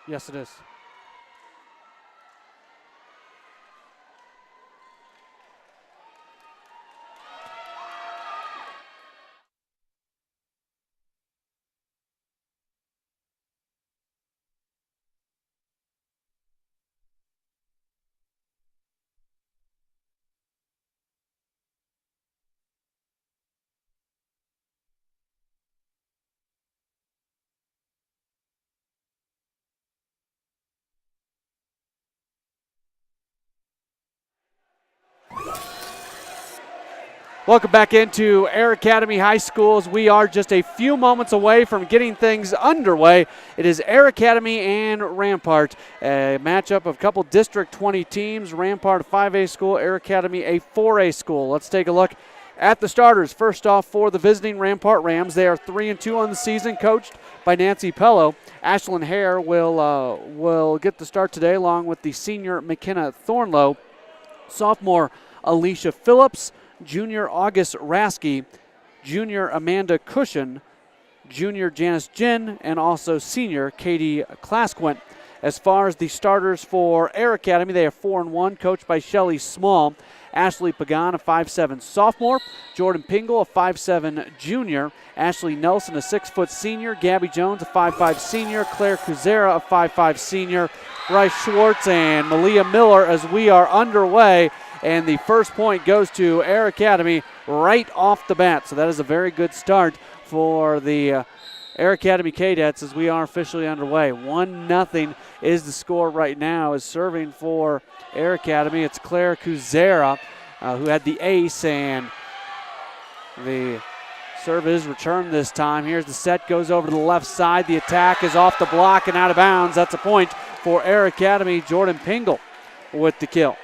Yes, it is. Welcome back into Air Academy High Schools. We are just a few moments away from getting things underway. It is Air Academy and Rampart, a matchup of a couple District 20 teams. Rampart, a 5A school, Air Academy, a 4A school. Let's take a look at the starters. First off, for the visiting Rampart Rams, they are 3-2 on the season, coached by Nancy Pello. Ashlyn Hare will get the start today, along with the senior McKenna Thornlow, sophomore Alicia Phillips, junior August Rasky, junior Amanda Cushion, junior Janice Jin, and also senior Katie Klasquint. As far as the starters for Air Academy, they are 4-1, coached by Shelly Small. Ashley Pagan, a 5'7 sophomore. Jordan Pingle, a 5'7 junior. Ashley Nelson, a 6-foot senior. Gabby Jones, a 5'5 senior. Claire Kuzera, a 5'5 senior. Bryce Schwartz and Malia Miller as we are underway. And the first point goes to Air Academy right off the bat. So that is a very good start for the Air Academy Cadets as we are officially underway. 1-0 is the score right now. Is serving for Air Academy. It's Claire Kuzera who had the ace, and the serve is returned this time. Here's the set, goes over to the left side. The attack is off the block and out of bounds. That's a point for Air Academy. Jordan Pingle with the kill.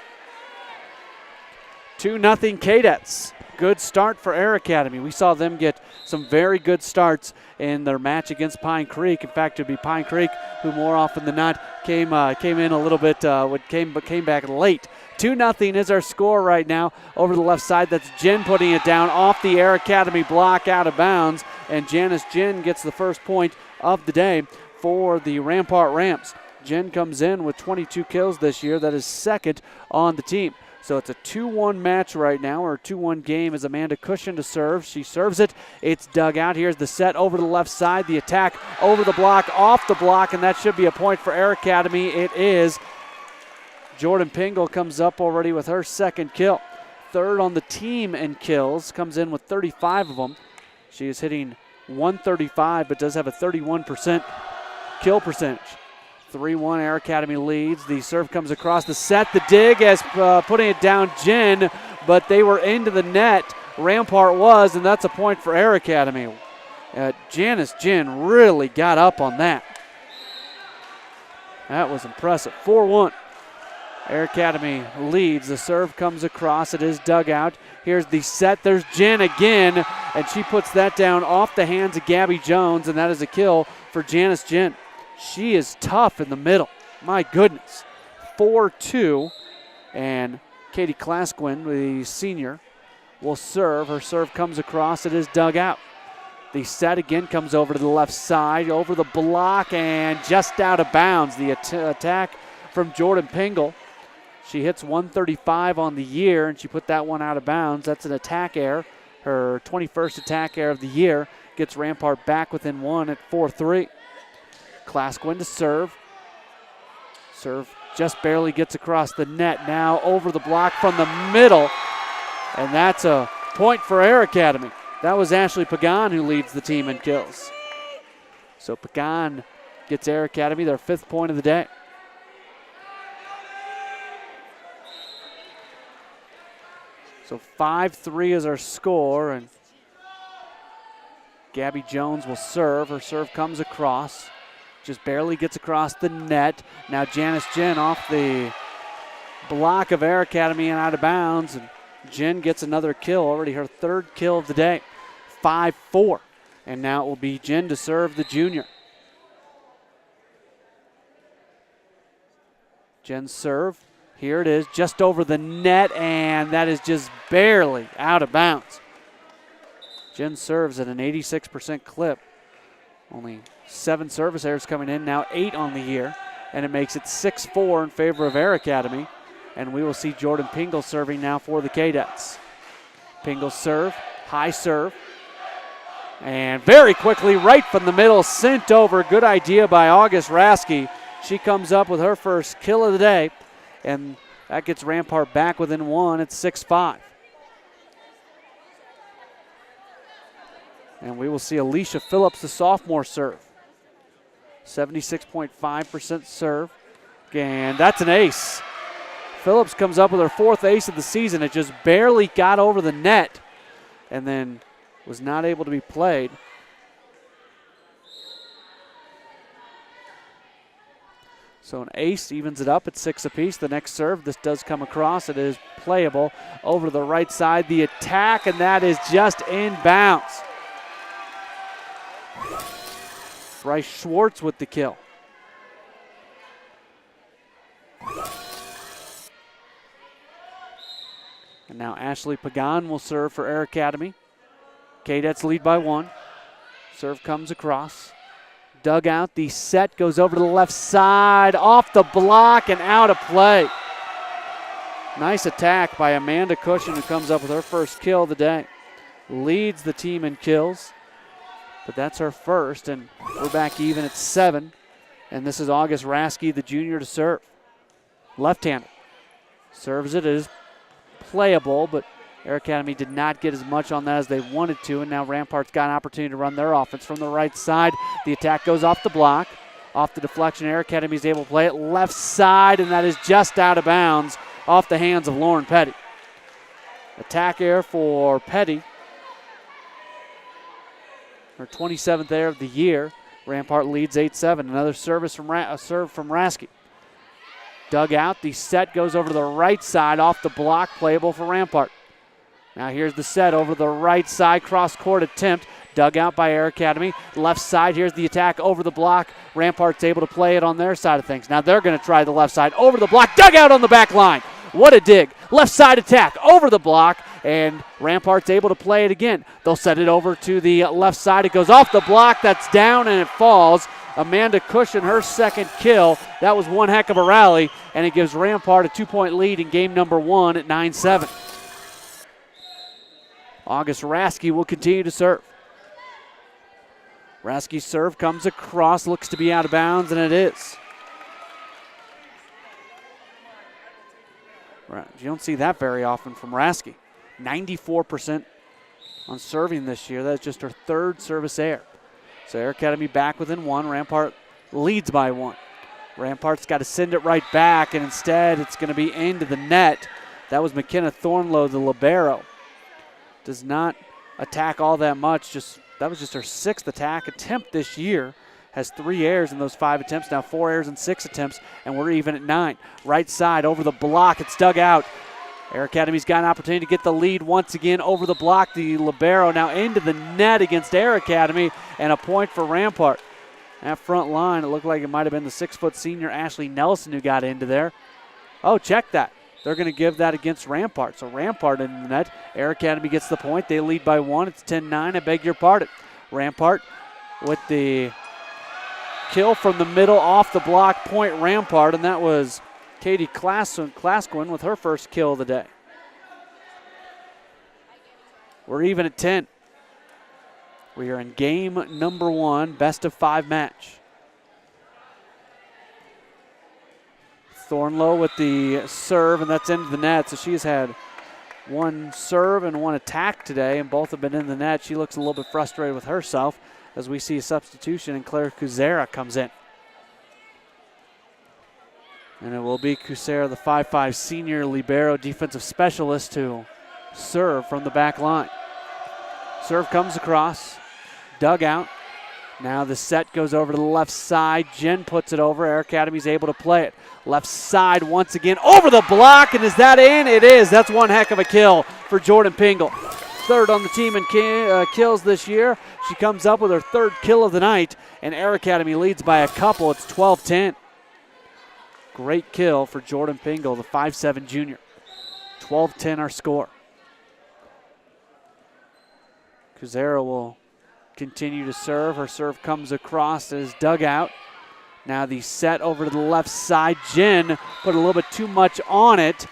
2-0 Cadets. Good start for Air Academy. We saw them get some very good starts in their match against Pine Creek. In fact, it would be Pine Creek who more often than not came in a little bit, came back late. 2-0 is our score right now. Over the left side, that's Jen putting it down off the Air Academy block, out of bounds. And Janice Jen gets the first point of the day for the Rampart Rams. Jen comes in with 22 kills this year. That is second on the team. So it's a 2-1 match right now, or a 2-1 game as Amanda Cushion to serve. She serves it. It's dug out. Here's the set over the left side. The attack over the block, off the block, and that should be a point for Air Academy. It is. Jordan Pingle comes up already with her second kill. Third on the team in kills, comes in with 35 of them. She is hitting .135, but does have a 31% kill percentage. 3-1 Air Academy leads. The serve comes across the set. The dig as putting it down Jen, but they were into the net. Rampart was, and that's a point for Air Academy. Janice Jen really got up on that. That was impressive. 4-1. Air Academy leads. The serve comes across. It is dug out. Here's the set. There's Jen again, and she puts that down off the hands of Gabby Jones, and that is a kill for Janice Jen. She is tough in the middle. My goodness. 4-2. And Katie Klasquin, the senior, will serve. Her serve comes across. It is dug out. The set again comes over to the left side, over the block, and just out of bounds. The attack from Jordan Pingle. She hits .135 on the year, and she put that one out of bounds. That's an attack error. Her 21st attack error of the year gets Rampart back within one at 4-3. Klasquin to serve. Serve just barely gets across the net. Now over the block from the middle. And that's a point for Air Academy. That was Ashley Pagan who leads the team in kills. So Pagan gets Air Academy their fifth point of the day. So 5-3 is our score, and Gabby Jones will serve. Her serve comes across. Just barely gets across the net. Now Janice Jen off the block of Air Academy and out of bounds. And Jen gets another kill, already her third kill of the day. 5-4. And now it will be Jen to serve the junior. Jen's serve. Here it is, just over the net, and that is just barely out of bounds. Jen serves at an 86% clip. Only 7 service errors coming in, now 8 on the year. and it makes it 6-4 in favor of Air Academy. And we will see Jordan Pingle serving now for the Cadets. Pingle serve, high serve. And very quickly, right from the middle, sent over. Good idea by AAvsRHS. She comes up with her first kill of the day, and that gets Rampart back within one. It's 6-5. And we will see Alicia Phillips, the sophomore, serve. 76.5% serve. And that's an ace. Phillips comes up with her fourth ace of the season. It just barely got over the net and then was not able to be played. So an ace evens it up at 6 apiece. The next serve, this does come across. It is playable over to the right side. The attack, and that is just inbounds. Bryce Schwartz with the kill. And now Ashley Pagan will serve for Air Academy. Cadets lead by 1. Serve comes across. Dug out. The set goes over to the left side, off the block and out of play. Nice attack by Amanda Cushion, who comes up with her first kill of the day. Leads the team in kills, but that's her first, and we're back even at 7. And this is AAvsRHS, the junior, to serve. Left-handed. Serves it. It is playable, but Air Academy did not get as much on that as they wanted to, and now Rampart's got an opportunity to run their offense from the right side. The attack goes off the block. Off the deflection, Air Academy is able to play it left side, and that is just out of bounds off the hands of Lauren Petty. Attack air for Petty. Her 27th air of the year. Rampart leads 8-7. Another serve from Raske. Dug out. The set goes over to the right side off the block, playable for Rampart. Now here's the set over the right side, cross-court attempt. Dug out by Air Academy. Left side, here's the attack over the block. Rampart's able to play it on their side of things. Now they're going to try the left side over the block. Dug out on the back line. What a dig. Left side attack over the block, and Rampart's able to play it again. They'll set it over to the left side. It goes off the block. That's down, and it falls. Amanda Cushion, her second kill. That was one heck of a rally, and it gives Rampart a 2-point lead in game number 1 at 9-7. AAvsRHS will continue to serve. Raske's serve comes across, looks to be out of bounds, and it is. Right. You don't see that very often from Raske. 94% on serving this year. That's just her third service air. So Air Academy back within 1. Rampart leads by 1. Rampart's got to send it right back, and instead it's going to be into the net. That was McKenna Thornlow, the libero. Does not attack all that much. That was just her 6th attack attempt this year. Has 3 airs in those 5 attempts. Now 4 airs in 6 attempts, and we're even at 9. Right side over the block. It's dug out. Air Academy's got an opportunity to get the lead once again over the block. The libero now into the net against Air Academy, and a point for Rampart. That front line, it looked like it might have been the 6-foot senior Ashley Nelson who got into there. Oh, check that. They're going to give that against Rampart. So Rampart in the net. Air Academy gets the point. They lead by 1. It's 10-9. I beg your pardon. Rampart with the kill from the middle off the block, point Rampart, and that was Katie Klasquin with her first kill of the day. We're even at 10. We are in game number 1, best of 5 match. Thornlow with the serve, and that's into the net. So she has had 1 serve and 1 attack today, and both have been in the net. She looks a little bit frustrated with herself as we see a substitution, and Claire Kuzera comes in. And it will be Kuzera, the 5'5 senior libero defensive specialist, to serve from the back line. Serve comes across, dug out. Now the set goes over to the left side. Jen puts it over. Air Academy's able to play it. Left side once again over the block, and is that in? It is. That's one heck of a kill for Jordan Pingle. 3rd on the team in kills this year. She comes up with her 3rd kill of the night, and Air Academy leads by a couple. It's 12-10. Great kill for Jordan Pingle, the 5'7 junior. 12-10 our score. Kuzera will continue to serve. Her serve comes across, is dug out. Now the set over to the left side. Jen put a little bit too much on it.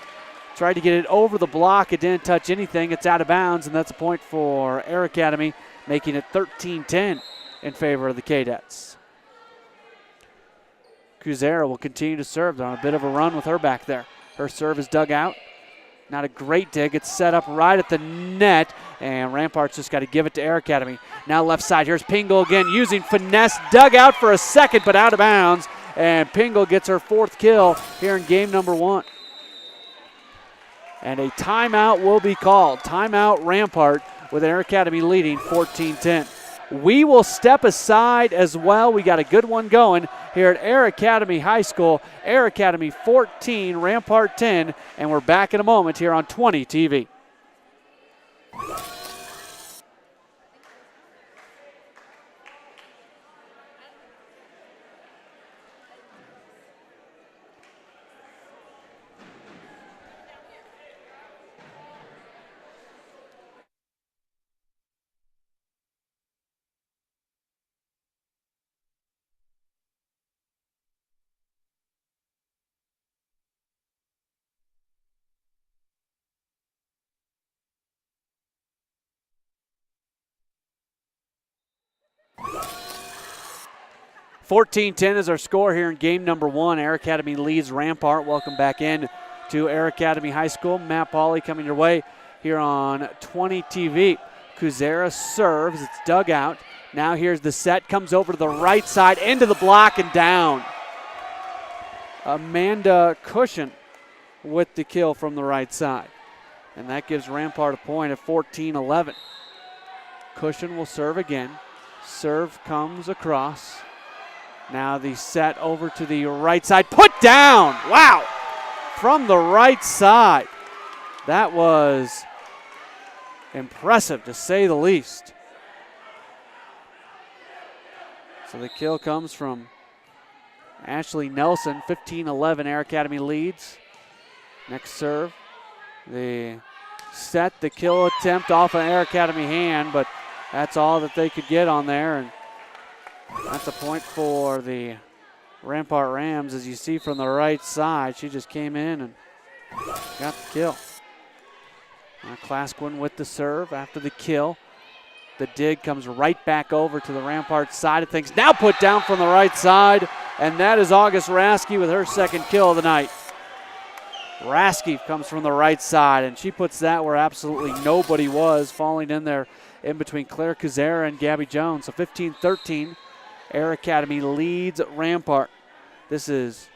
Tried to get it over the block. It didn't touch anything. It's out of bounds, and that's a point for Air Academy, making it 13-10 in favor of the Cadets. Kuzera will continue to serve. They're on a bit of a run with her back there. Her serve is dug out. Not a great dig. It's set up right at the net, and Ramparts just got to give it to Air Academy. Now left side. Here's Pingle again using finesse. Dug out for a second, but out of bounds, and Pingle gets her 4th kill here in game number 1. And a timeout will be called. Timeout Rampart with Air Academy leading 14-10. We will step aside as well. We got a good one going here at Air Academy High School. Air Academy 14, Rampart 10, and we're back in a moment here on 20 TV. (14-10) is our score here in game number 1. Air Academy leads Rampart. Welcome back in to Air Academy High School. Matt Pauley coming your way here on 20 TV. Kuzera serves. It's dug out. Now here's the set. Comes over to the right side, into the block and down. Amanda Cushion with the kill from the right side. And that gives Rampart a point of 14-11. Cushion will serve again. Serve comes across. Now the set over to the right side. Put down! Wow! From the right side. That was impressive, to say the least. So the kill comes from Ashley Nelson. 15-11, Air Academy leads. Next serve. The set, the kill attempt off an Air Academy hand, but that's all that they could get on there. And that's a point for the Rampart Rams. As you see from the right side, she just came in and got the kill. Klasquin with the serve after the kill. The dig comes right back over to the Rampart side of things. Now put down from the right side, and that is August Rasky with her 2nd kill of the night. Rasky comes from the right side, and she puts that where absolutely nobody was, falling in there in between Claire Kuzera and Gabby Jones. So 15-13. Air Academy leads Rampart. This is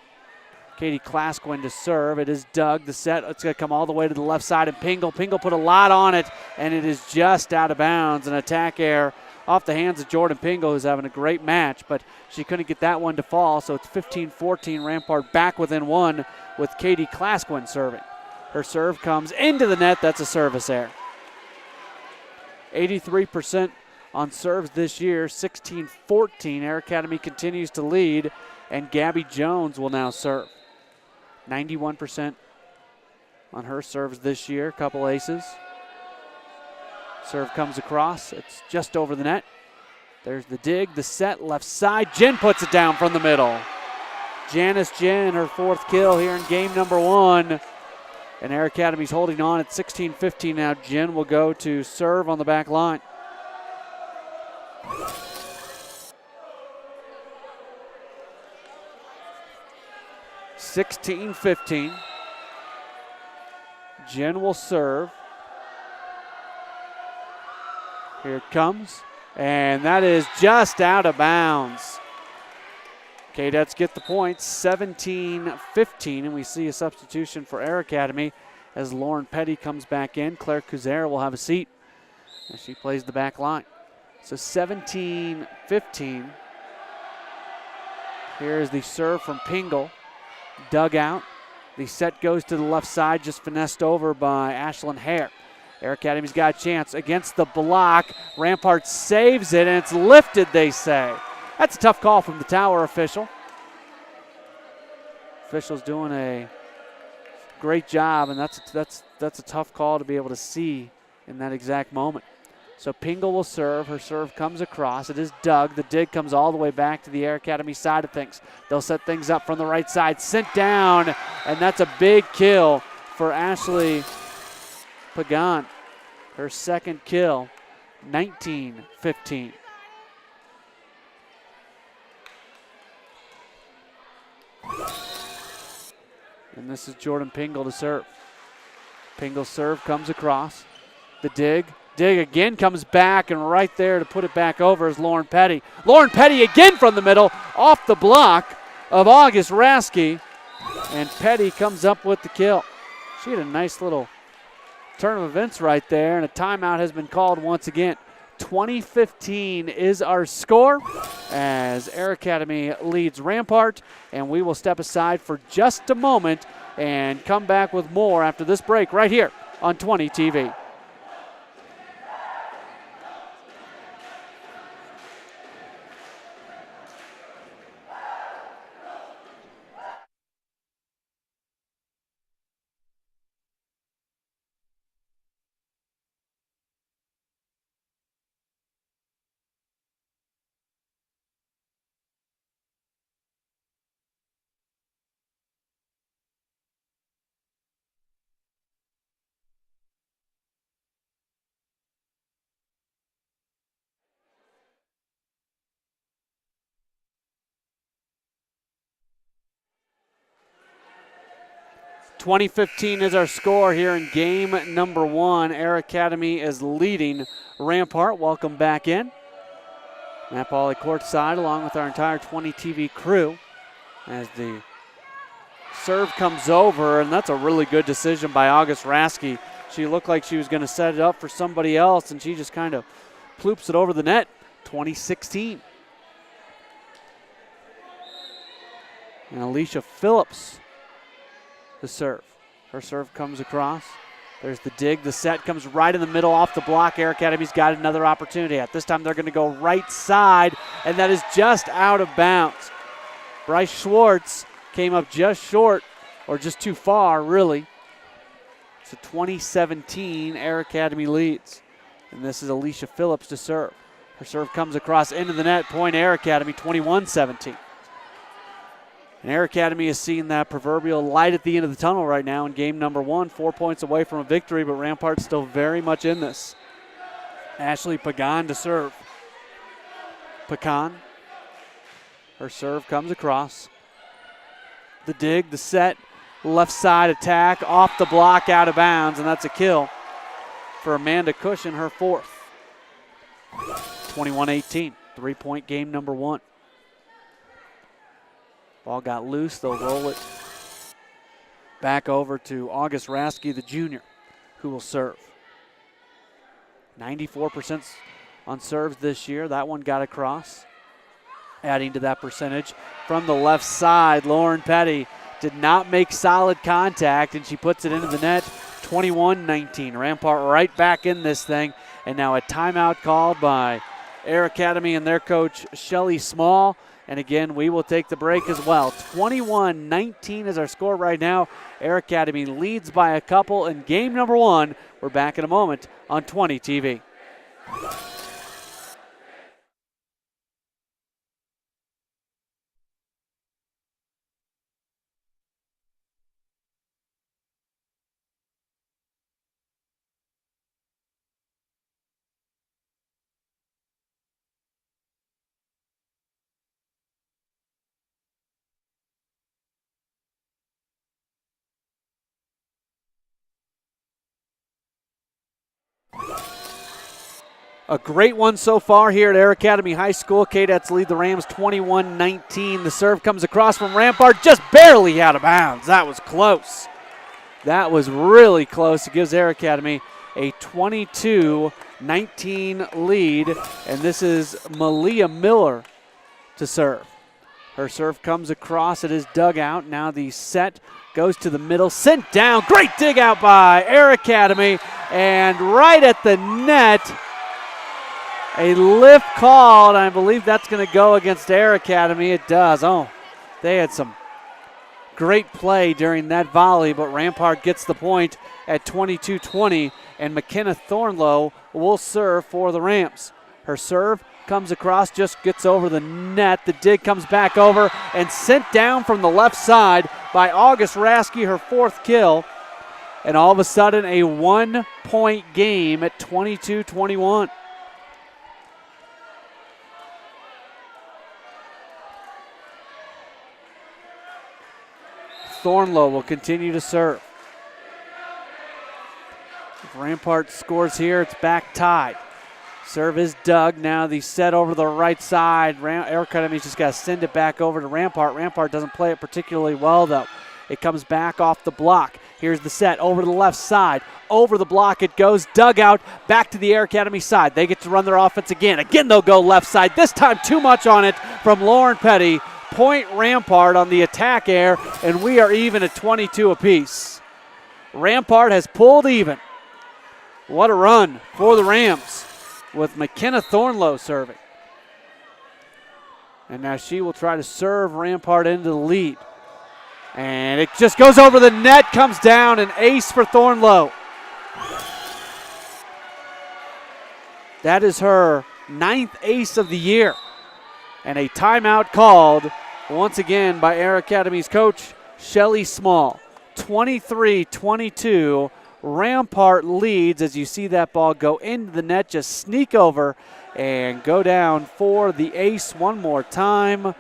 Katie Klasquin to serve. It is dug. The set, it's going to come all the way to the left side, and Pingle put a lot on it, and it is just out of bounds. An attack error off the hands of Jordan Pingle, who's having a great match, but she couldn't get that one to fall, so it's 15-14. Rampart back within 1 with Katie Klasquin serving. Her serve comes into the net. That's a service error. 83% on serves this year, 16-14. Air Academy continues to lead, and Gabby Jones will now serve. 91% on her serves this year, couple aces. Serve comes across, it's just over the net. There's the dig, the set, left side. Jen puts it down from the middle. Janice Jen, her 4th kill here in game number 1. And Air Academy's holding on at 16-15 now. Jen will go to serve on the back line. (16-15). Jen will serve. Here it comes, and that is just out of bounds. Cadets get the point, 17-15, and we see a substitution for Air Academy as Lauren Petty comes back in. Claire Kuzera will have a seat as she plays the back line. So 17-15. Here's the serve from Pingle. Dug out. The set goes to the left side, just finessed over by Ashlyn Hare. Air Academy's got a chance against the block. Rampart saves it, and it's lifted, they say. That's a tough call from the tower official. Official's doing a great job, and that's a tough call to be able to see in that exact moment. So Pingle will serve. Her serve comes across. It is dug. The dig comes all the way back to the Air Academy side of things. They'll set things up from the right side. Sent down, and that's a big kill for Ashley Pagan. Her second kill, 19-15. And this is Jordan Pingle to serve. Pingle's serve comes across. The dig. Dig again comes back, and right there to put it back over is Lauren Petty. Lauren Petty again from the middle, off the block of August Rasky. And Petty comes up with the kill. She had a nice little turn of events right there, and a timeout has been called once again. 20-15 is our score as Air Academy leads Rampart, and we will step aside for just a moment and come back with more after this break right here on 20 TV. .2015 is our score here in game number 1. Air Academy is leading Rampart. Welcome back in. Matt Pauley courtside along with our entire 20 TV crew as the serve comes over, and that's a really good decision by August Rasky. She looked like she was going to set it up for somebody else, and she just kind of ploops it over the net. 2016. And Alicia Phillips the serve. Her serve comes across. There's the dig. The set comes right in the middle off the block. Air Academy's got another opportunity. At this time, they're going to go right side, and that is just out of bounds. Bryce Schwartz came up just short, or just too far, really. So 2017, Air Academy leads. And this is Alicia Phillips to serve. Her serve comes across into the net. Point Air Academy, 21-17. And Air Academy is seeing that proverbial light at the end of the tunnel right now in game number 1. 4 points away from a victory, but Rampart's still very much in this. Ashley Pagan to serve. Pagan. Her serve comes across. The dig, the set, left side attack, off the block, out of bounds, and that's a kill for Amanda Cushion, her fourth. 21-18, 3-point game number 1. Ball got loose. They'll roll it back over to August Rasky, the junior, who will serve. 94% on serves this year. That one got across. Adding to that percentage from the left side, Lauren Petty did not make solid contact, and she puts it into the net. 21-19. Rampart right back in this thing, and now a timeout called by Air Academy and their coach, Shelly Small. And again, we will take the break as well. 21-19 is our score right now. Air Academy leads by a couple in game number 1. We're back in a moment on 20 TV. A great one so far here at Air Academy High School. Cadets lead the Rams 21-19. The serve comes across from Rampart, just barely out of bounds. That was close. That was really close. It gives Air Academy a 22-19 lead, and this is Malia Miller to serve. Her serve comes across. It is dug out. Now the set goes to the middle, sent down. Great dig out by Air Academy, and right at the net, a lift called. I believe that's going to go against Air Academy. It does. Oh, they had some great play during that volley, but Rampart gets the point at 22-20 and McKenna Thornlow will serve for the Rams. Her serve comes across, just gets over the net. The dig comes back over and sent down from the left side by August Rasky, her 4th kill. And all of a sudden, a 1-point game at 22-21. Thornlow will continue to serve. If Rampart scores here, it's back tied. Serve is dug. Now the set over the right side. Air Academy's just got to send it back over to Rampart. Rampart doesn't play it particularly well, though. It comes back off the block. Here's the set over to the left side. Over the block it goes. Dug out. Back to the Air Academy side. They get to run their offense again. Again, they'll go left side. This time too much on it from Lauren Petty. Point Rampart on the attack air, and we are even at 22 apiece. Rampart has pulled even. What a run for the Rams with McKenna Thornlow serving. And now she will try to serve Rampart into the lead. And it just goes over the net, comes down, an ace for Thornlow. That is her 9th ace of the year. And a timeout called once again by Air Academy's coach, Shelly Small. 23-22, Rampart leads as you see that ball go into the net, just sneak over and go down for the ace one more time.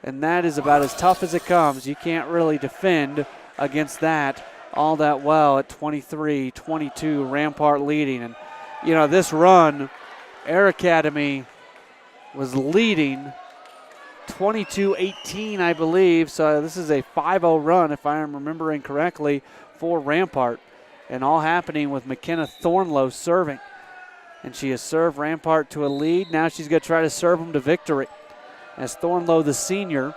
And that is about as tough as it comes. You can't really defend against that all that well at 23-22, Rampart leading. And, you know, this run, Air Academy was leading 22-18, I believe. So this is a 5-0 run, if I am remembering correctly, for Rampart. And all happening with McKenna Thornlow serving. And she has served Rampart to a lead. Now she's going to try to serve them to victory. As Thornlow, the senior,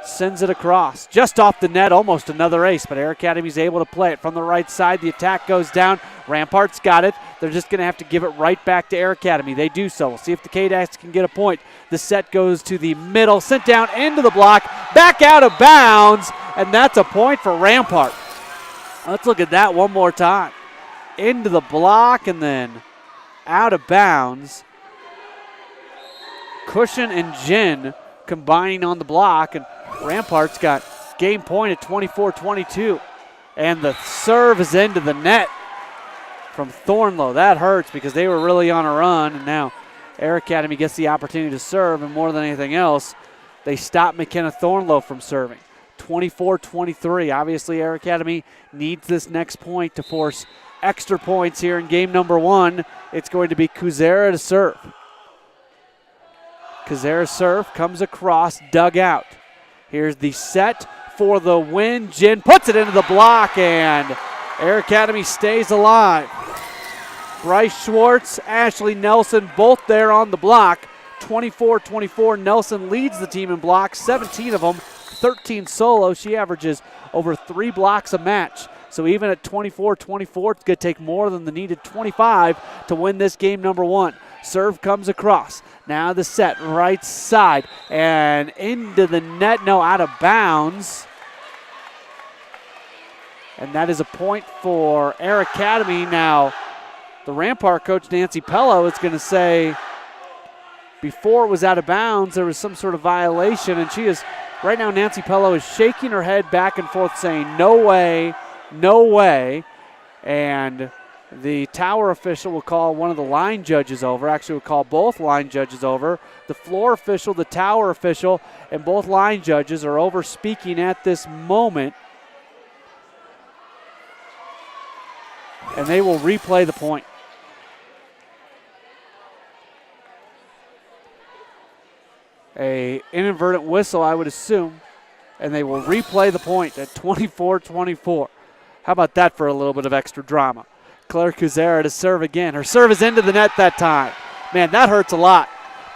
sends it across. Just off the net, almost another ace, but Air Academy's able to play it from the right side. The attack goes down. Rampart's got it. They're just going to have to give it right back to Air Academy. They do so. We'll see if the K-Dax can get a point. The set goes to the middle, sent down into the block, back out of bounds, and that's a point for Rampart. Let's look at that one more time. Into the block and then out of bounds. Cushion and Jen combining on the block, and Rampart's got game point at 24-22. And the serve is into the net from Thornlow. That hurts because they were really on a run, and now Air Academy gets the opportunity to serve, and more than anything else, they stop McKenna Thornlow from serving. 24-23. Obviously, Air Academy needs this next point to force extra points here in game number 1. It's going to be Kuzera to serve. Kazera's serve comes across, dug out. Here's the set for the win. Jen puts it into the block, and Air Academy stays alive. Bryce Schwartz, Ashley Nelson, both there on the block. 24-24, Nelson leads the team in blocks, 17 of them, 13 solo. She averages over 3 blocks a match. So even at 24-24, it's going to take more than the needed 25 to win this game number 1. Serve comes across. Now the set, right side, and into the net. No, out of bounds. And that is a point for Air Academy. Now, the Rampart coach, Nancy Pello, is going to say before it was out of bounds, there was some sort of violation. And she is, right now, Nancy Pello is shaking her head back and forth saying, no way, no way. And the tower official will call one of the line judges over. Actually, will call both line judges over. The floor official, the tower official, and both line judges are over speaking at this moment. And they will replay the point. An inadvertent whistle, I would assume. And they will replay the point at 24-24. How about that for a little bit of extra drama? Claire Kuzera to serve again. Her serve is into the net that time. Man, that hurts a lot.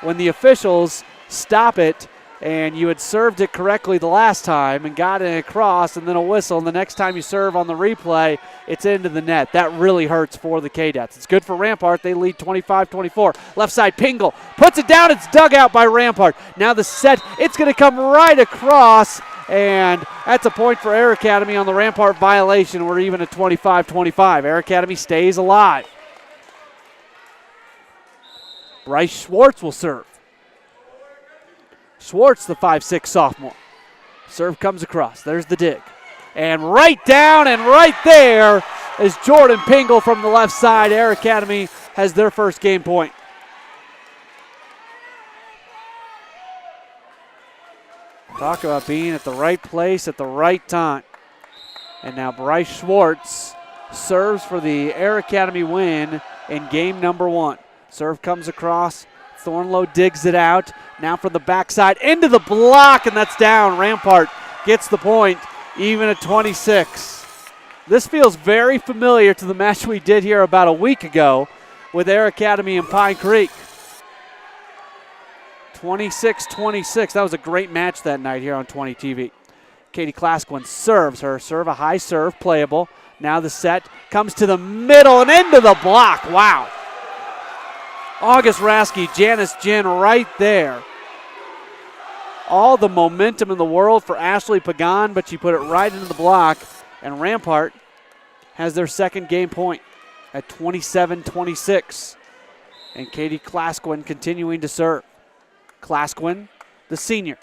When the officials stop it and you had served it correctly the last time and got it across and then a whistle, and the next time you serve on the replay, it's into the net. That really hurts for the Cadets. It's good for Rampart. They lead 25-24. Left side, Pingle puts it down. It's dug out by Rampart. Now the set, it's going to come right across, And that's a point for Air Academy on the Rampart violation. We're even at 25-25. Air Academy stays alive. Bryce Schwartz will serve. Schwartz, the 5'6" sophomore. Serve comes across. There's the dig. And right down and right there is Jordan Pingle from the left side. Air Academy has their first game point. Talk about being at the right place at the right time. And now Bryce Schwartz serves for the Air Academy win in game number 1. Serve comes across. Thornlow digs it out. Now from the backside into the block, and that's down. Rampart gets the point, even at 26. This feels very familiar to the match we did here about a week ago with Air Academy and Pine Creek. 26-26. That was a great match that night here on 20 TV. Katie Klasquin serves her serve, a high serve, playable. Now the set comes to the middle and into the block. Wow. August Raskey, Janice Ginn right there. All the momentum in the world for Ashley Pagan, but she put it right into the block, and Rampart has their second game point at 27-26. And Katie Klasquin continuing to serve. Klasquin, the senior,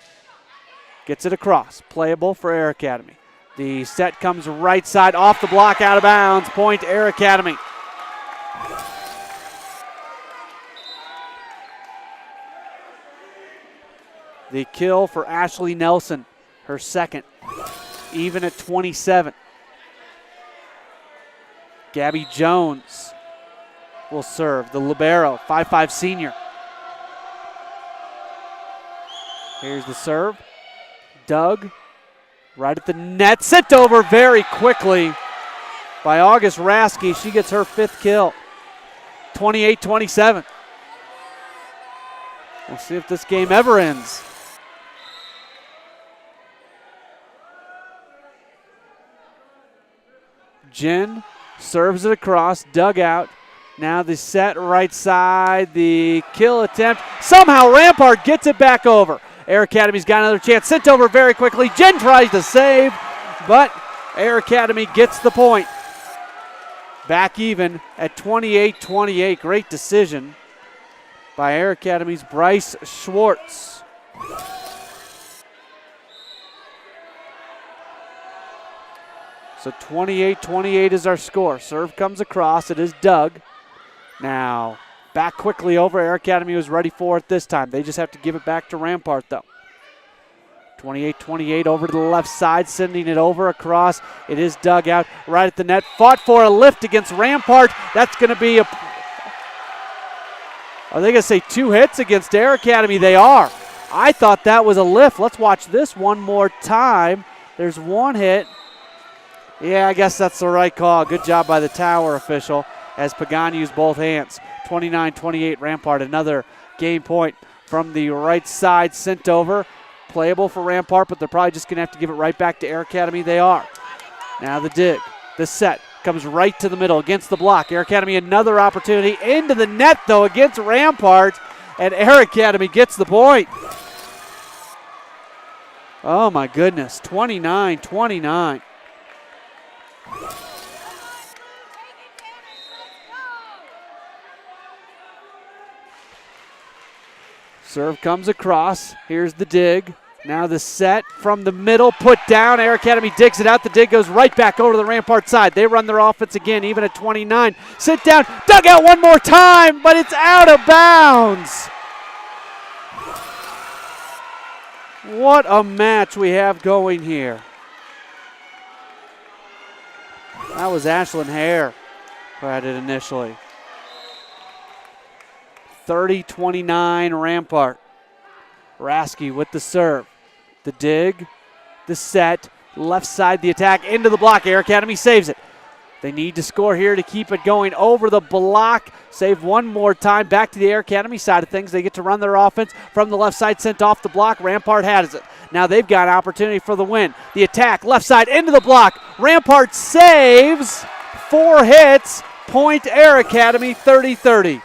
gets it across. Playable for Air Academy. The set comes right side, off the block, out of bounds. Point Air Academy. The kill for Ashley Nelson, her second, even at 27. Gabby Jones will serve, the libero, 5'5" senior. Here's the serve. Doug, right at the net, sent over very quickly by August Raskey. She gets her 5th kill, 28-27. We'll see if this game ever ends. Jen serves it across, dugout. Now the set right side, the kill attempt. Somehow Rampart gets it back over. Air Academy's got another chance, sent over very quickly. Jen tries to save, but Air Academy gets the point. Back even at 28-28. Great decision by Air Academy's Bryce Schwartz. So 28-28 is our score. Serve comes across. It is Doug. Now back quickly over. Air Academy was ready for it this time. They just have to give it back to Rampart, though. 28-28 over to the left side, sending it over across. It is Doug out right at the net. Fought for a lift against Rampart. That's going to be a... Are they going to say 2 hits against Air Academy? They are. I thought that was a lift. Let's watch this one more time. There's 1 hit. Yeah, I guess that's the right call. Good job by the tower official as Pagan used both hands. 29-28 Rampart. Another game point from the right side sent over. Playable for Rampart, but they're probably just going to have to give it right back to Air Academy. They are. Now the dig. The set comes right to the middle against the block. Air Academy another opportunity into the net, though, against Rampart, and Air Academy gets the point. Oh, my goodness. 29-29. Serve comes across. Here's the dig. Now the set from the middle, put down. Air Academy digs it out. The dig goes right back over to the Rampart side. They run their offense again, even at 29. Sit down, dug out one more time, but it's out of bounds. What a match we have going here. That was Ashlyn Hare who had it initially. 30-29 Rampart. Raskey with the serve. The dig, the set, left side the attack, into the block. Air Academy saves it. They need to score here to keep it going over the block. Save one more time. Back to the Air Academy side of things. They get to run their offense from the left side, sent off the block. Rampart has it. Now they've got an opportunity for the win. The attack, left side, into the block. Rampart saves. 4 hits. Point Air Academy, 30-30.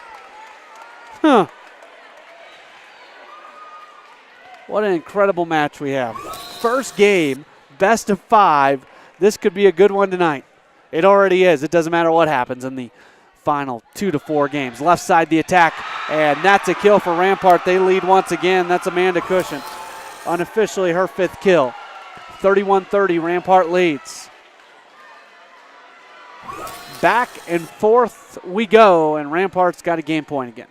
What an incredible match we have. first game, best of 5. This could be a good one tonight. It already is. It doesn't matter what happens in the final 2 to 4 games. Left side the attack, and that's a kill for Rampart. They lead once again. That's Amanda Cushion. Unofficially her 5th kill. 31-30, Rampart leads. Back and forth we go, and Rampart's got a game point again.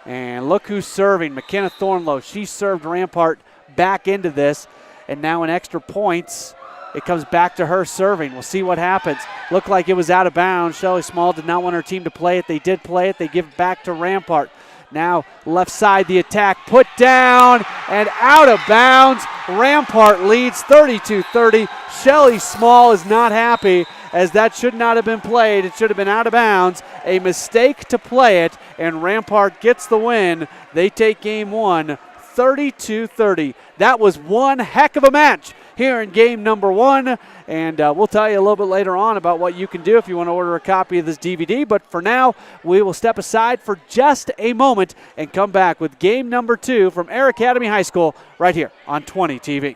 And look who's serving, McKenna Thornlow. She served Rampart back into this, and now in extra points, it comes back to her serving. We'll see what happens. Looked like it was out of bounds. Shelley Small did not want her team to play it. They did play it. They give it back to Rampart. Now left side the attack, put down and out of bounds. Rampart leads 32-30. Shelley Small is not happy, as that should not have been played. It should have been out of bounds. A mistake to play it, and Rampart gets the win. They take game 1, 32-30. That was one heck of a match here in game number 1, and we'll tell you a little bit later on about what you can do if you want to order a copy of this DVD. But for now, we will step aside for just a moment and come back with game number 2 from Air Academy High School right here on 20 TV.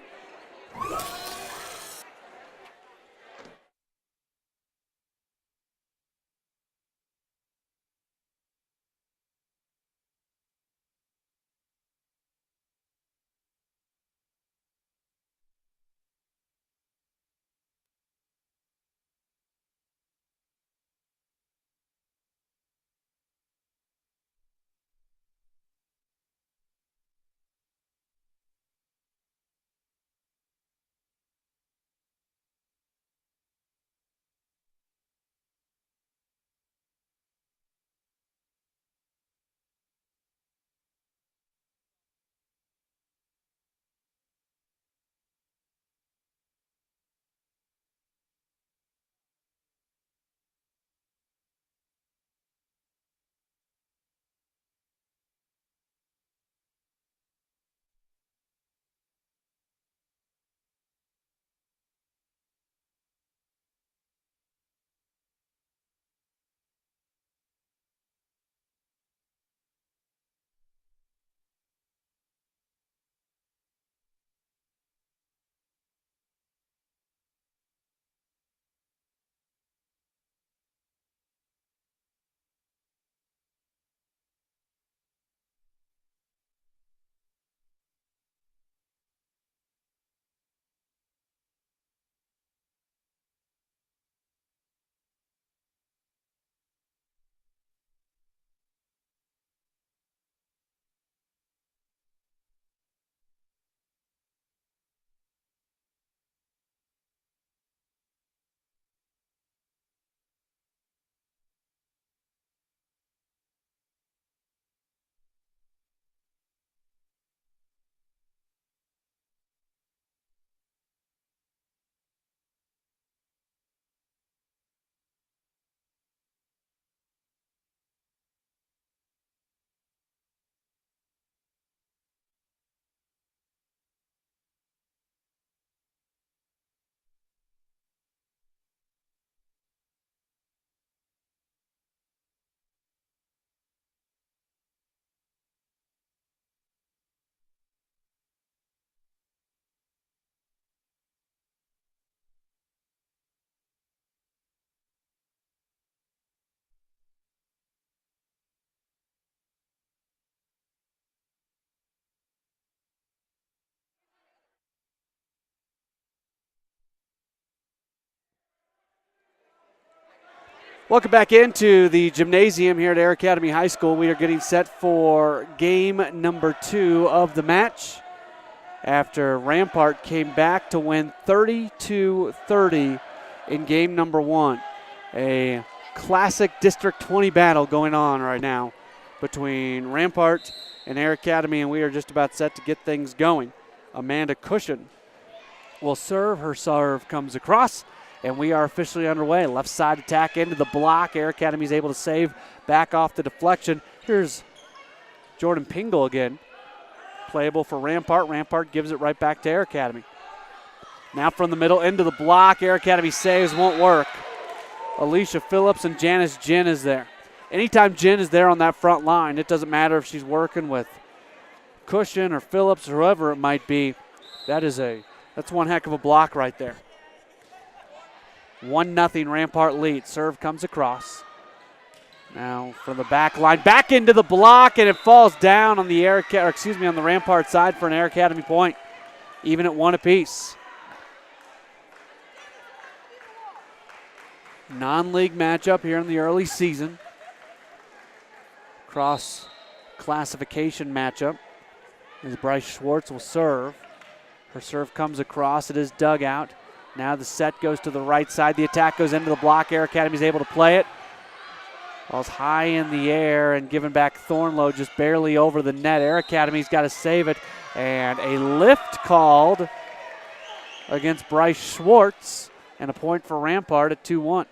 Welcome back into the gymnasium here at Air Academy High School. We are getting set for game number 2 of the match after Rampart came back to win 32-30 in game number 1. A classic District 20 battle going on right now between Rampart and Air Academy, and we are just about set to get things going. Amanda Cushion will serve. Her serve comes across, and we are officially underway. Left side attack into the block. Air Academy is able to save back off the deflection. Here's Jordan Pingle again. Playable for Rampart. Rampart gives it right back to Air Academy. Now from the middle into the block. Air Academy saves, won't work. Alicia Phillips and Janice Ginn is there. Anytime Ginn is there on that front line, it doesn't matter if she's working with Cushion or Phillips or whoever it might be. That's That's one heck of a block right there. 1-0 Rampart lead. Serve comes across. Now from the back line, back into the block, and it falls down on the on the Rampart side for an Air Academy point. Even at 1 apiece. Non-league matchup here in the early season. Cross classification matchup. As Bryce Schwartz will serve. Her serve comes across. It is dug out. Now the set goes to the right side. The attack goes into the block. Air Academy is able to play it. Ball's high in the air and given back Thornlow just barely over the net. Air Academy's got to save it. And a lift called against Bryce Schwartz. And a point for Rampart at 2-1.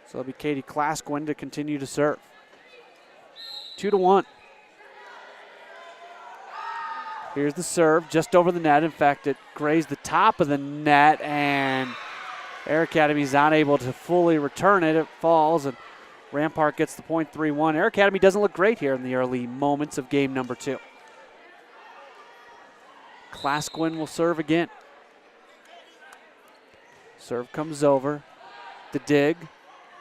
So it'll be Katie Klasquin to continue to serve. 2-1. Here's the serve, just over the net. In fact, it grazed the top of the net, and Air Academy's not able to fully return it. It falls, and Rampart gets the point 3-1. Air Academy doesn't look great here in the early moments of game number 2. Klasquin will serve again. Serve comes over. The dig.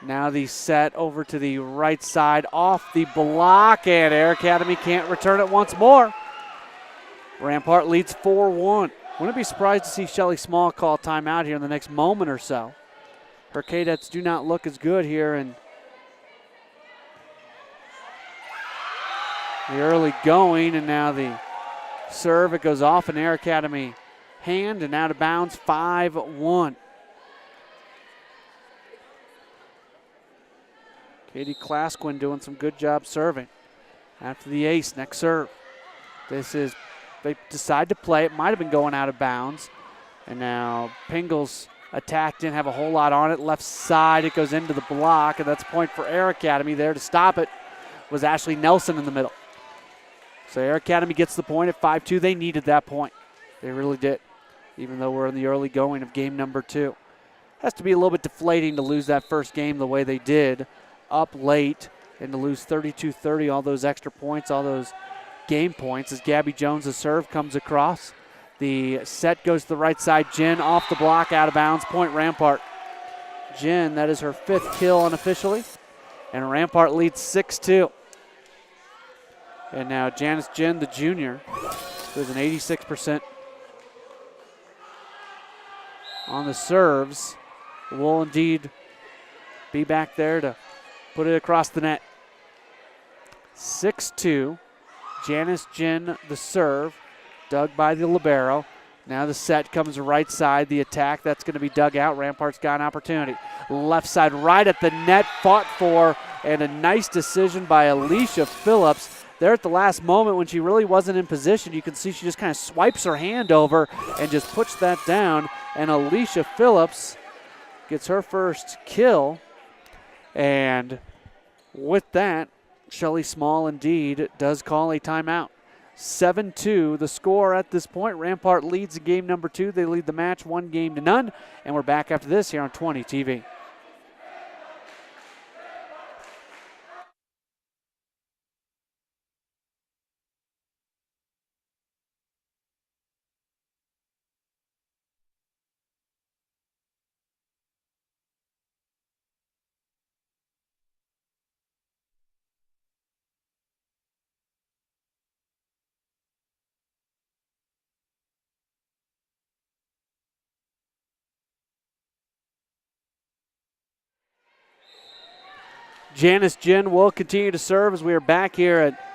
Now the set over to the right side off the block, and Air Academy can't return it once more. Rampart leads 4-1. Wouldn't be surprised to see Shelly Small call timeout here in the next moment or so. Her Cadets do not look as good here in the early going, and now the serve, it goes off an Air Academy hand and out of bounds, 5-1. Katie Klasquin doing some good job serving. After the ace, next serve. They decide to play. It might have been going out of bounds. And now Pingle's attack didn't have a whole lot on it. Left side, it goes into the block, and that's a point for Air Academy. There to stop it was Ashley Nelson in the middle. So Air Academy gets the point at 5-2. They needed that point. They really did, even though we're in the early going of game number 2. Has to be a little bit deflating to lose that first game the way they did, up late, and to lose 32-30, all those extra points, all those game points as Gabby Jones' serve comes across. The set goes to the right side. Jen off the block, out of bounds, point Rampart. Jen, that is her 5th kill unofficially, and Rampart leads 6-2. And now Janice Jen, the junior, who's an 86% on the serves, will indeed be back there to put it across the net. 6-2. Janice Jen, the serve, dug by the libero. Now the set comes right side. The attack, that's going to be dug out. Rampart's got an opportunity. Left side, right at the net, fought for, and a nice decision by Alicia Phillips. There at the last moment when she really wasn't in position, you can see she just kind of swipes her hand over and just puts that down. And Alicia Phillips gets her first kill. And with that, Shelly Small indeed does call a timeout. 7-2 the score at this point. Rampart leads in game number 2. They lead the match 1-0. And we're back after this here on 20 TV. Janice Jen will continue to serve as we are back here at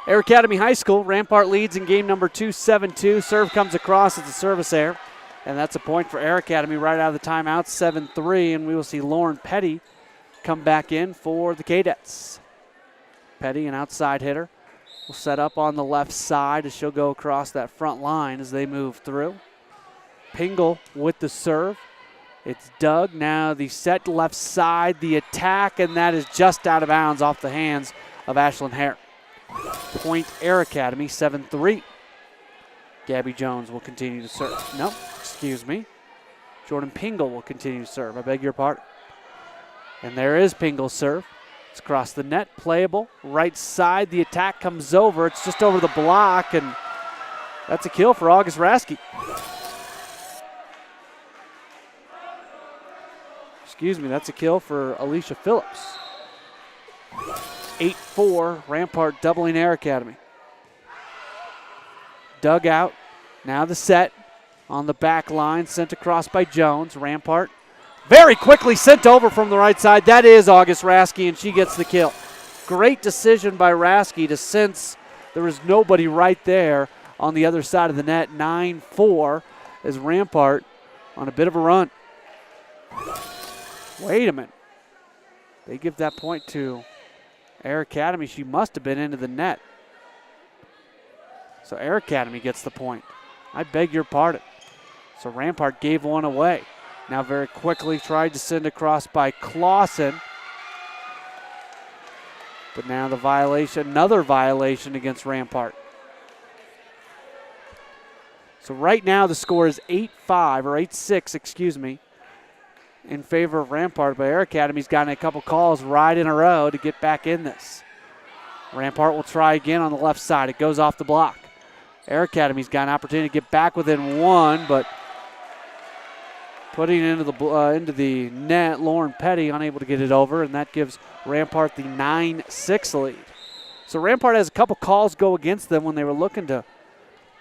Air Academy High School. Rampart leads in game number 2, 7-2. Serve comes across. It's a service error, and that's a point for Air Academy right out of the timeout, 7-3, and we will see Lauren Petty come back in for the Cadets. Petty, an outside hitter, will set up on the left side as she'll go across that front line as they move through. Pingle with the serve. It's dug. Now the set left side, the attack, and that is just out of bounds off the hands of Ashlyn Hare. Point Air Academy, 7-3. Gabby Jones will continue to serve. No, excuse me. Jordan Pingle will continue to serve. I beg your pardon. And there is Pingle's serve. It's across the net, playable. Right side, the attack comes over. It's just over the block, and that's a kill for AAvsRHS. Excuse me, that's a kill for Alicia Phillips. 8-4, Rampart doubling Air Academy. Dug out, now the set on the back line, sent across by Jones. Rampart very quickly sent over from the right side. That is AAvsRHS, and she gets the kill. Great decision by Rasky to sense there was nobody right there on the other side of the net. 9-4 is Rampart on a bit of a run. Wait a minute. They give that point to Air Academy. She must have been into the net. So Air Academy gets the point. I beg your pardon. So Rampart gave one away. Now very quickly tried to send across by Clausen. But now the violation, another violation against Rampart. So right now the score is 8-5, or 8-6, excuse me, in favor of Rampart. But Air Academy's gotten a couple calls right in a row to get back in this. Rampart will try again on the left side. It goes off the block. Air Academy's got an opportunity to get back within one, but putting it into the net, Lauren Petty unable to get it over, and that gives Rampart the 9-6 lead. So Rampart has a couple calls go against them when they were looking to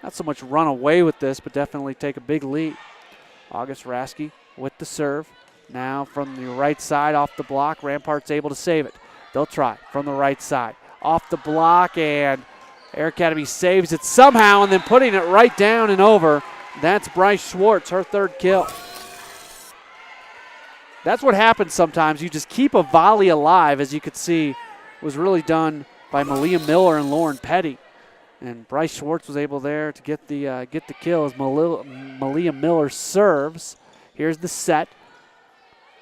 not so much run away with this, but definitely take a big lead. AAvsRHS with the serve. Now from the right side off the block, Rampart's able to save it. They'll try from the right side. Off the block, and Air Academy saves it somehow, and then putting it right down and over. That's Bryce Schwartz, her third kill. That's what happens sometimes. You just keep a volley alive, as you could see was really done by Malia Miller and Lauren Petty. And Bryce Schwartz was able there to get the kill as Malia Miller serves. Here's the set.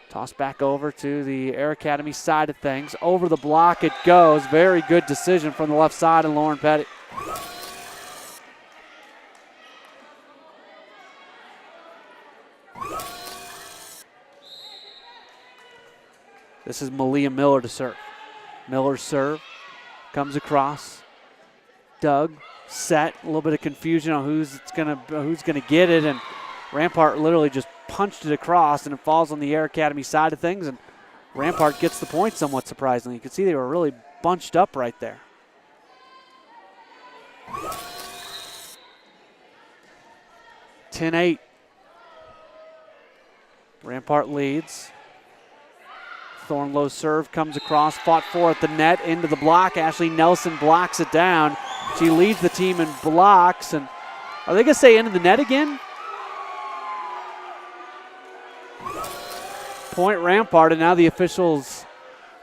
Toss back over to the Air Academy side of things. Over the block it goes. Very good decision from the left side and Lauren Petty. This is Malia Miller to serve. Miller's serve comes across. Dug, set, a little bit of confusion on who's gonna get it, and Rampart literally just punched it across, and it falls on the Air Academy side of things, and Rampart gets the point somewhat surprisingly. You can see they were really bunched up right there. (10-8). Rampart leads. Thornlow's serve comes across, fought for at the net, into the block. Ashley Nelson blocks it down. She leads the team in blocks, and are they going to say into the net again? Point Rampart, and now the officials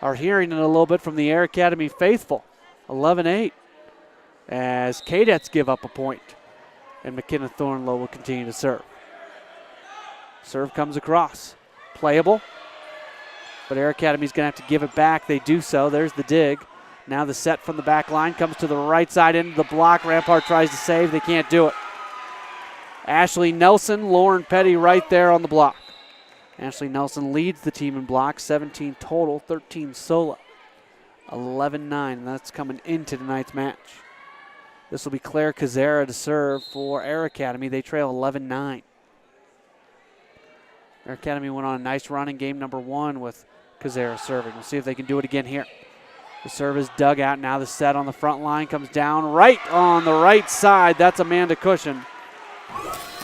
are hearing it a little bit from the Air Academy faithful. 11-8 as Cadets give up a point, and McKenna Thornlow will continue to serve. Serve comes across. Playable, but Air Academy's going to have to give it back. They do so. There's the dig. Now the set from the back line comes to the right side into the block. Rampart tries to save. They can't do it. Ashley Nelson, Lauren Petty right there on the block. Ashley Nelson leads the team in blocks, 17 total, 13 solo. 11-9, and that's coming into tonight's match. This will be Claire Kazera to serve for Air Academy. They trail 11-9. Air Academy went on a nice run in game number one with Kazera serving. We'll see if they can do it again here. The serve is dug out. Now the set on the front line comes down right on the right side. That's Amanda Cushion.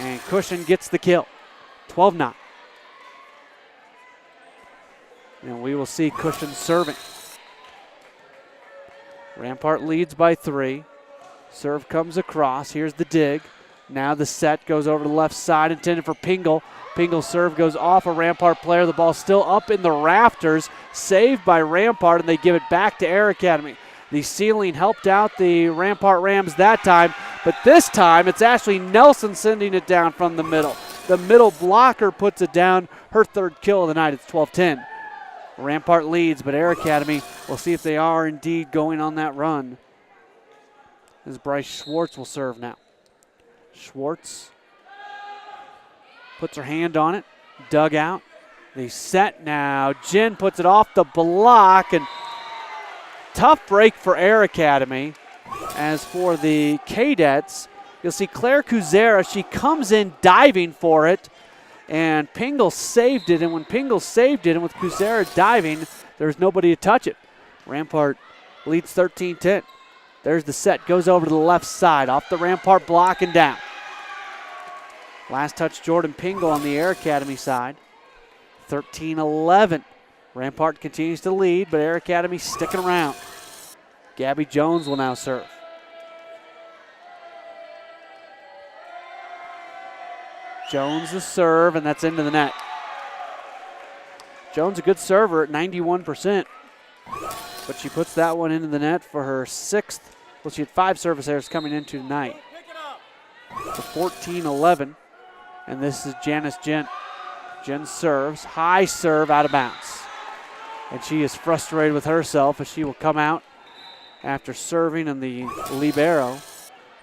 And Cushion gets the kill. 12-9. And we will see Cushion serving. Rampart leads by 3. Serve comes across. Here's the dig. Now the set goes over to the left side, intended for Pingle. Pingle's serve goes off a Rampart player. The ball still up in the rafters. Saved by Rampart, and they give it back to Air Academy. The ceiling helped out the Rampart Rams that time, but this time it's Ashley Nelson sending it down from the middle. The middle blocker puts it down. Her third kill of the night. It's 12-10. Rampart leads, but Air Academy, we'll see if they are indeed going on that run, as Bryce Schwartz will serve now. Schwartz puts her hand on it, dug out. They set now. Jen puts it off the block, and tough break for Air Academy. As for the Cadets, you'll see Claire Kuzera, she comes in diving for it, and Pingle saved it. And when Pingle saved it, and with Kuzera diving, there's nobody to touch it. Rampart leads 13-10. There's the set, goes over to the left side, off the Rampart block and down. Last touch, Jordan Pingle on the Air Academy side. 13-11. Rampart continues to lead, but Air Academy sticking around. Gabby Jones will now serve. Jones the serve, and that's into the net. Jones a good server at 91%, but she puts that one into the net for her 6th. Well, she had 5 service errors coming into tonight. So 14-11, and this is Janice Jen. Jen serves, high serve out of bounds. And she is frustrated with herself as she will come out after serving, and the libero,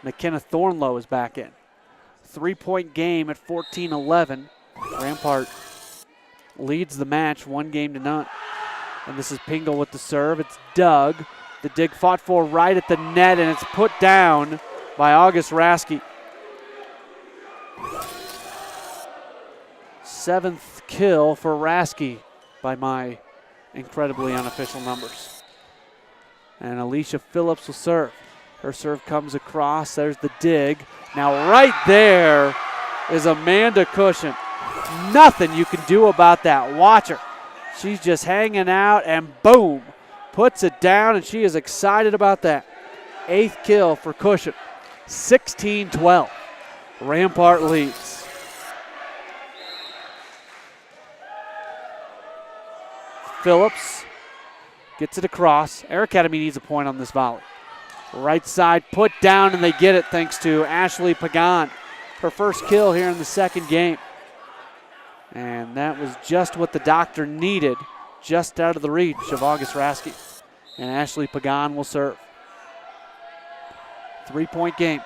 McKenna Thornlow, is back in. 3-point game at 14-11. Rampart leads the match 1-0. And this is Pingle with the serve. It's Doug. The dig fought for right at the net, and it's put down by August Raske. 7th kill for Raske by my incredibly unofficial numbers. And Alicia Phillips will serve. Her serve comes across. There's the dig. Now right there is Amanda Cushion. Nothing you can do about that. Watch her. She's just hanging out, and boom, puts it down, and she is excited about that. 8th kill for Cushion. 16-12. Rampart leads. Phillips gets it across. Air Academy needs a point on this volley. Right side put down, and they get it thanks to Ashley Pagan. Her first kill here in the 2nd game. And that was just what the doctor needed, just out of the reach of August Raske. And Ashley Pagan will serve. 3-point game.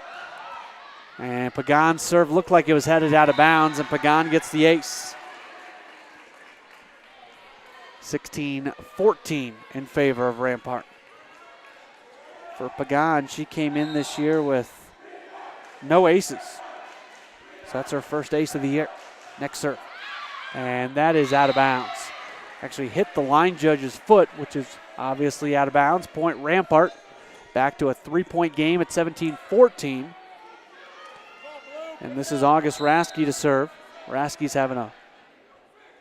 And Pagan's serve looked like it was headed out of bounds, and Pagan gets the ace. 16-14 in favor of Rampart. For Pagan, she came in this year with no aces. So that's her first ace of the year. Next serve. And that is out of bounds. Actually hit the line judge's foot, which is obviously out of bounds. Point Rampart. Back to a 3-point game at 17-14. And this is August Raske to serve. Raske's having a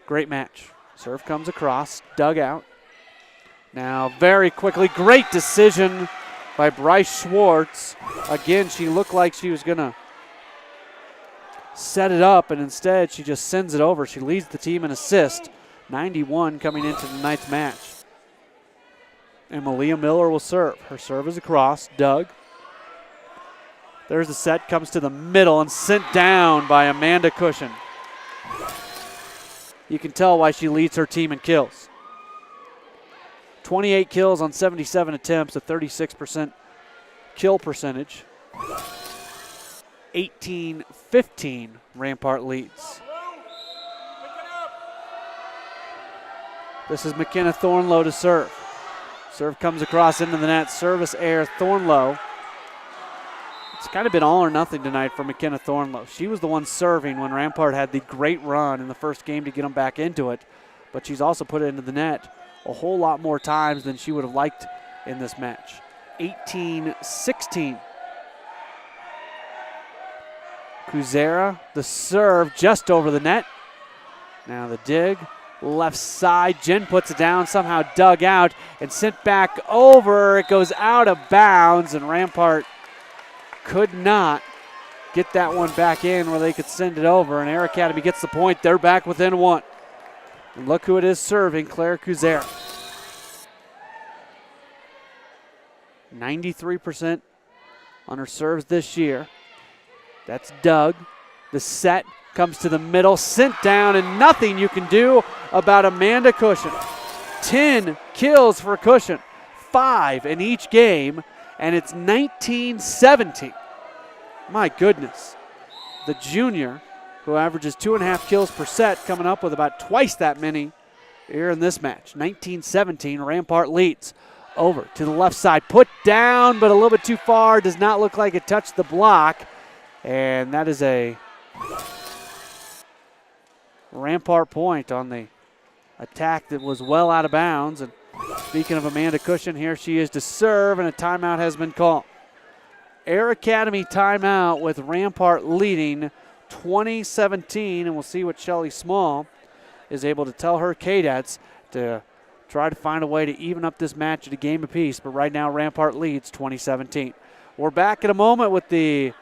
great match. Serve comes across, dug out. Now very quickly, great decision by Bryce Schwartz. Again, she looked like she was gonna set it up, and instead she just sends it over. She leads the team in assist. 91 coming into tonight's match. And Malia Miller will serve. Her serve is across, dug. There's the set, comes to the middle and sent down by Amanda Cushion. You can tell why she leads her team in kills. 28 kills on 77 attempts, a 36% kill percentage. 18-15, Rampart leads. This is McKenna Thornlow to serve. Serve comes across into the net, service air, Thornlow. It's kind of been all or nothing tonight for McKenna Thornlow. She was the one serving when Rampart had the great run in the first game to get them back into it, but she's also put it into the net a whole lot more times than she would have liked in this match. 18-16. Kuzera, the serve just over the net. Now the dig, left side. Jen puts it down, somehow dug out and sent back over. It goes out of bounds, and Rampart could not get that one back in where they could send it over, and Air Academy gets the point. They're back within 1. And look who it is serving, Claire Kuzera. 93% on her serves this year. That's Doug. The set comes to the middle, sent down, and nothing you can do about Amanda Cushion. 10 kills for Cushion, 5 in each game, and it's 19-17. My goodness. The junior, who averages 2.5 kills per set, coming up with about twice that many here in this match. 19-17, Rampart leads. Over to the left side, put down, but a little bit too far. Does not look like it touched the block. And that is a Rampart point on the attack that was well out of bounds. And speaking of Amanda Cushion, here she is to serve, and a timeout has been called. Air Academy timeout with Rampart leading 20-17, and we'll see what Shelly Small is able to tell her cadets to try to find a way to even up this match at a game apiece. But right now, Rampart leads 20-17. We're back in a moment with the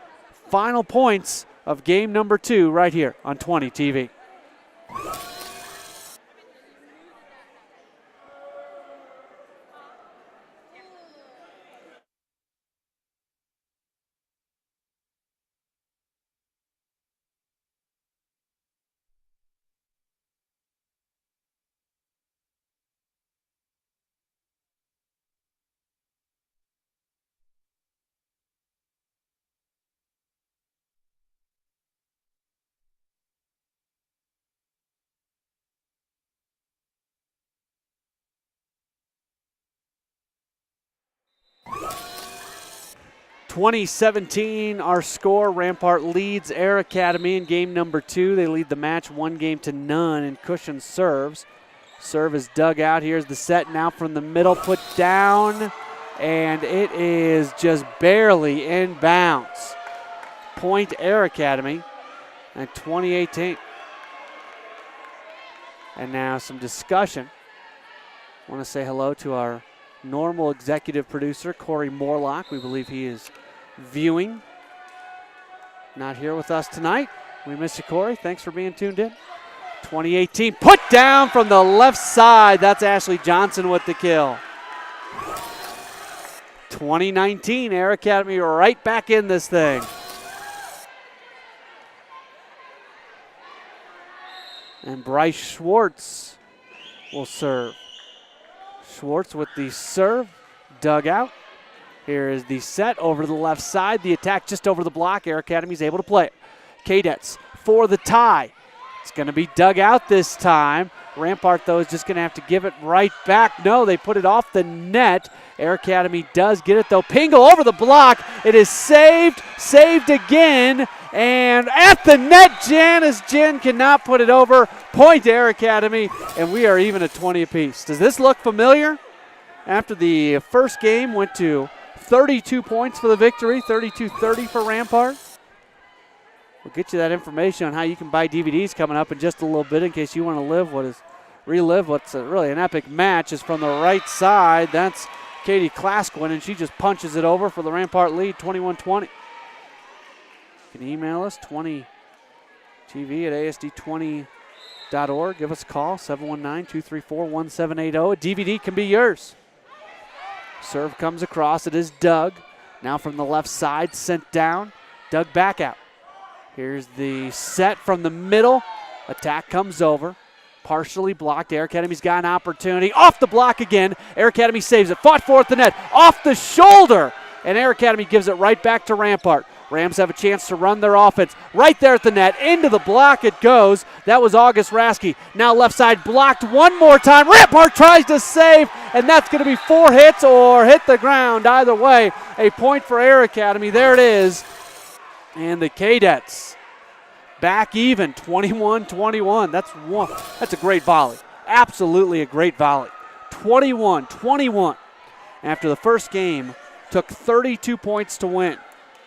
final points of game number 2 right here on 20 TV. 20-17, our score. Rampart leads Air Academy in game number 2. They lead the match 1-0, and Cushion serves. Serve is dug out. Here's the set now from the middle, put down, and it is just barely in bounds. Point Air Academy at 20-18. And now some discussion. I want to say hello to our normal executive producer, Corey Morlock. We believe he is viewing. Not here with us tonight. We miss you, Corey. Thanks for being tuned in. 2018, put down from the left side. That's Ashley Johnson with the kill. 2019, Air Academy right back in this thing. And Bryce Schwartz will serve. Schwartz with the serve, dug out. Here is the set over to the left side. The attack just over the block. Air Academy is able to play it. Cadets for the tie. It's going to be dug out this time. Rampart, though, is just going to have to give it right back. No, they put it off the net. Air Academy does get it, though. Pingle over the block. It is saved again. And at the net, Janice Jen cannot put it over. Point Air Academy, and we are even at 20 apiece. Does this look familiar? After the first game went to 32 points for the victory, 32-30 for Rampart. We'll get you that information on how you can buy DVDs coming up in just a little bit in case you want to relive what's really an epic match. Is from the right side. That's Katie Klaskwin, and she just punches it over for the Rampart lead, 21-20. You can email us, 20TV at asd20.org. Give us a call, 719-234-1780. A DVD can be yours. Serve comes across. It is dug. Now from the left side, sent down. Dug back out. Here's the set from the middle. Attack comes over. Partially blocked. Air Academy's got an opportunity. Off the block again. Air Academy saves it. Fought for at the net. Off the shoulder. And Air Academy gives it right back to Rampart. Rams have a chance to run their offense. Right there at the net. Into the block it goes. That was August Rasky. Now left side blocked one more time. Rampart tries to save, and that's going to be 4 hits or hit the ground. Either way, a point for Air Academy. There it is. And the Cadets back even, 21-21. That's a great volley. Absolutely a great volley. 21-21. After the first game, took 32 points to win.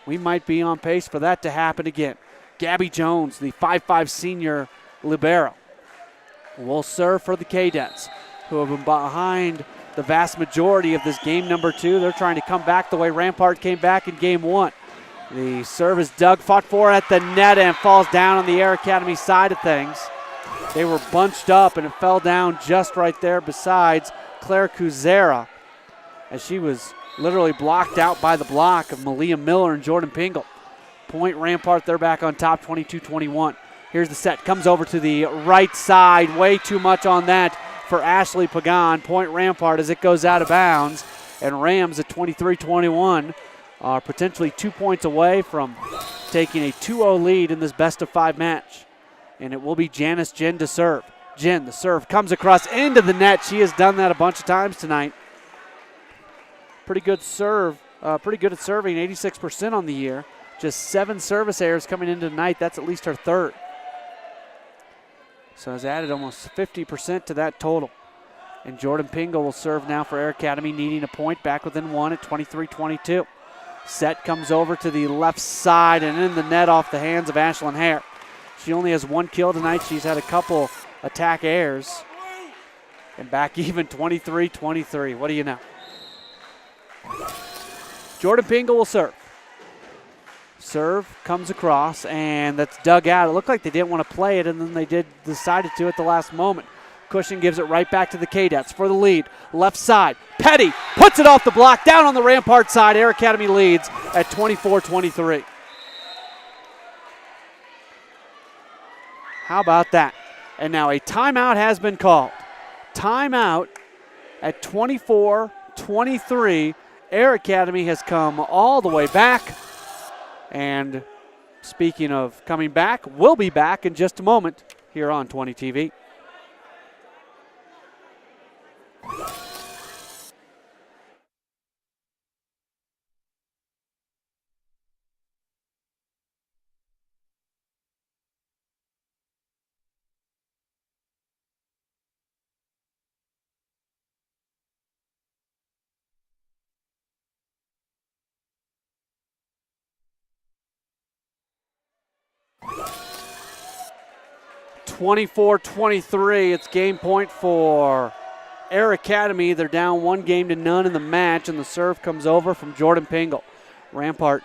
We might be on pace for that to happen again. Gabby Jones, the 5'5 senior libero, will serve for the Cadets, who have been behind the vast majority of this game number 2. They're trying to come back the way Rampart came back in game 1. The serve is dug, fought for at the net, and falls down on the Air Academy side of things. They were bunched up, and it fell down just right there besides Claire Kuzera, as she was literally blocked out by the block of Malia Miller and Jordan Pingle. Point Rampart, they're back on top, 22-21. Here's the set, comes over to the right side. Way too much on that for Ashley Pagan. Point Rampart as it goes out of bounds. And Rams at 23-21 are potentially 2 points away from taking a 2-0 lead in this best-of-5 match. And it will be Janice Jen to serve. Jen, the serve, comes across into the net. She has done that a bunch of times tonight. pretty good serve, pretty good at serving, 86% on the year. Just 7 service errors coming into tonight. That's at least her third. So has added almost 50% to that total. And Jordan Pingle will serve now for Air Academy, needing a point, back within 1 at 23-22. Set comes over to the left side and in the net off the hands of Ashlyn Hare. She only has 1 kill tonight. She's had a couple attack errors. And back even 23-23. What do you know? Jordan Pingle will serve. Serve comes across, and that's dug out. It looked like they didn't want to play it, and then they decided to at the last moment. Cushing gives it right back to the Cadets for the lead. Left side, Petty puts it off the block, down on the Rampart side. Air Academy leads at 24-23. How about that? And now a timeout has been called. Timeout at 24-23. Air Academy has come all the way back. And speaking of coming back, we'll be back in just a moment here on 20 TV. (24-23). It's game point for Air Academy. They're down 1-0 in the match, and the serve comes over from Jordan Pingle. Rampart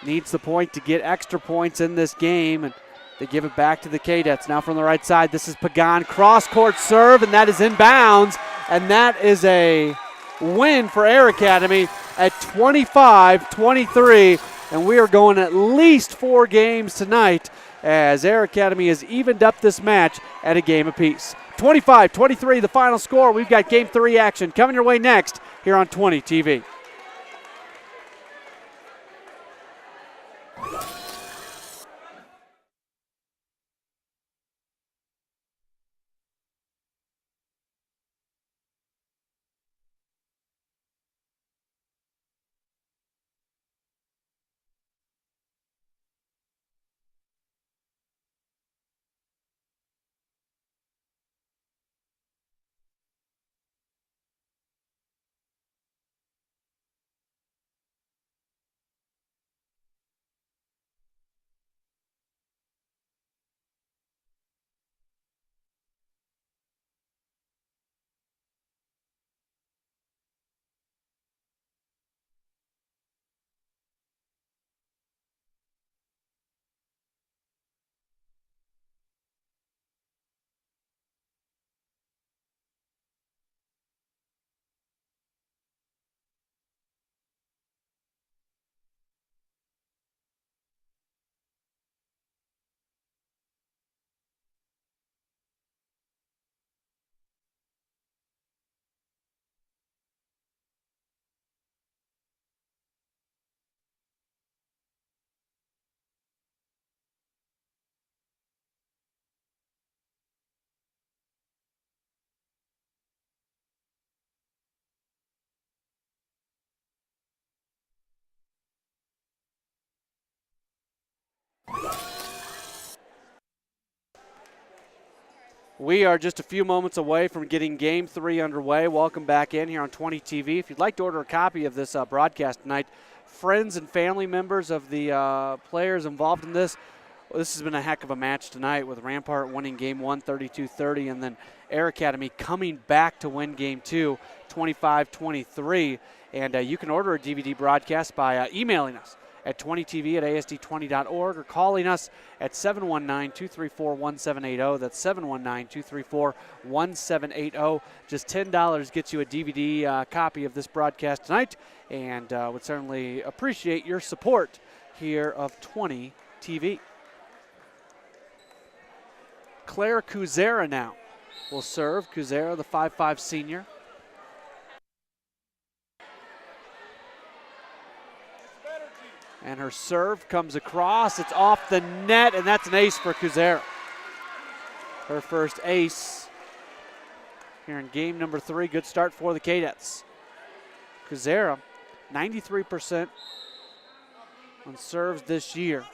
needs the point to get extra points in this game, and they give it back to the Cadets. Now from the right side, this is Pagan. Cross-court serve, and that is inbounds, and that is a win for Air Academy at 25-23, and we are going at least 4 games tonight as Air Academy has evened up this match at a game apiece. 25-23 the final score. We've got Game 3 action coming your way next here on 20 TV. We are just a few moments away from getting Game 3 underway. Welcome back in here on 20 TV. If you'd like to order a copy of this broadcast tonight, friends and family members of the players involved in this, well, this has been a heck of a match tonight with Rampart winning Game 1 32-30, and then Air Academy coming back to win Game 2 25-23. And you can order a DVD broadcast by emailing us at 20tv@asd20.org or calling us at 719-234-1780. That's 719-234-1780. Just $10 gets you a DVD copy of this broadcast tonight, and would certainly appreciate your support here of 20 TV. Claire Kuzera now will serve. Kuzera, the 5'5" senior. And her serve comes across. It's off the net, and that's an ace for Kuzera. Her first ace here in game number 3. Good start for the Cadets. Kuzera 93% on serves this year.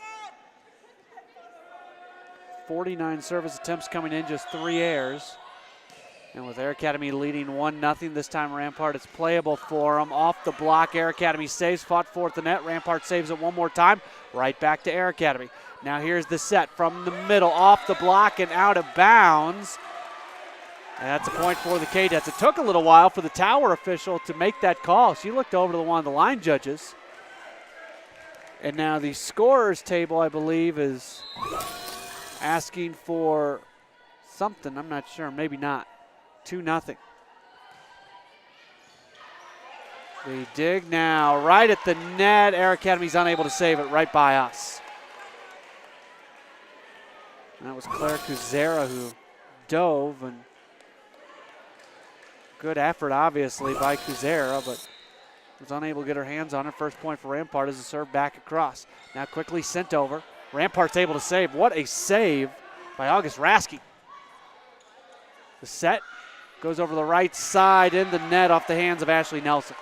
49 service attempts coming in, just 3 errors. And with Air Academy leading 1-0 this time, Rampart, it's playable for them. Off the block, Air Academy saves, fought for at the net. Rampart saves it one more time, right back to Air Academy. Now here's the set from the middle, off the block and out of bounds. And that's a point for the Cadets. It took a little while for the tower official to make that call. She looked over to one of the line judges. And now the scorer's table, I believe, is asking for something. I'm not sure, maybe not. 2-0. The dig now right at the net. Air Academy's unable to save it, right by us. And that was Claire Kuzera who dove, and good effort obviously by Kuzera, but was unable to get her hands on it. First point for Rampart as a serve back across. Now quickly sent over. Rampart's able to save. What a save by August Rasky. The set goes over the right side in the net off the hands of Ashley Nelson.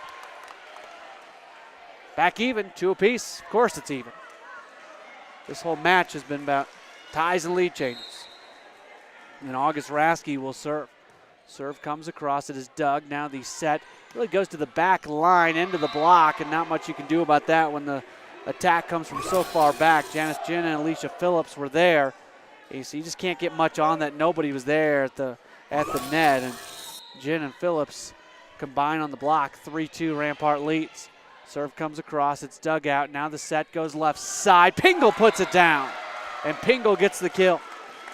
Back even, 2 apiece. Of course it's even. This whole match has been about ties and lead changes. And August Rasky will serve. Serve comes across, it is dug. Now the set really goes to the back line, into the block, and not much you can do about that when the attack comes from so far back. Janice Ginn and Alicia Phillips were there. So you just can't get much on that. Nobody was there at the net, and Ginn and Phillips combine on the block. 3-2 Rampart leads. Serve comes across, it's dug out. Now the set goes left side. Pingle puts it down, and Pingle gets the kill.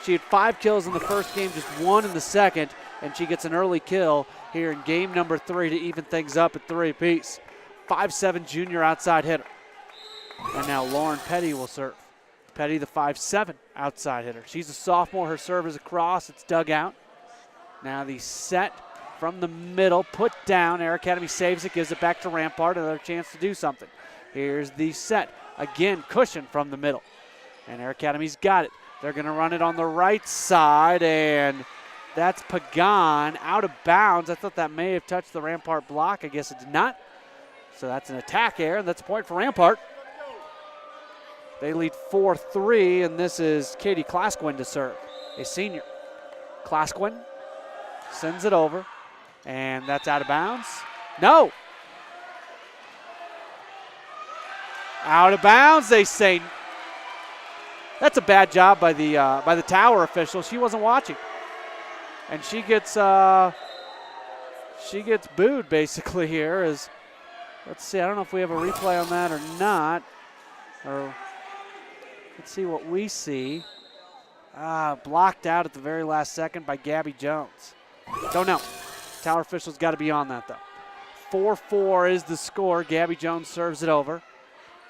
She had 5 kills in the first game, just 1 in the second, and she gets an early kill here in game number 3 to even things up at 3 apiece. 5'7" junior outside hitter. And now Lauren Petty will serve. Petty, the 5'7" outside hitter. She's a sophomore. Her serve is across. It's dug out. Now the set from the middle, put down. Air Academy saves it, gives it back to Rampart. Another chance to do something. Here's the set. Again, cushion from the middle. And Air Academy's got it. They're going to run it on the right side, and that's Pagan out of bounds. I thought that may have touched the Rampart block. I guess it did not. So that's an attack error, and that's a point for Rampart. They lead 4-3, and this is Katie Klasquin to serve, a senior. Klasquin sends it over, and that's out of bounds. No. Out of bounds, they say. That's a bad job by the tower official. She wasn't watching, and she gets booed basically here. As let's see, I don't know if we have a replay on that or not. Or let's see what we see. Blocked out at the very last second by Gabby Jones. Don't know. Tower official's got to be on that though. 4-4 is the score. Gabby Jones serves it over.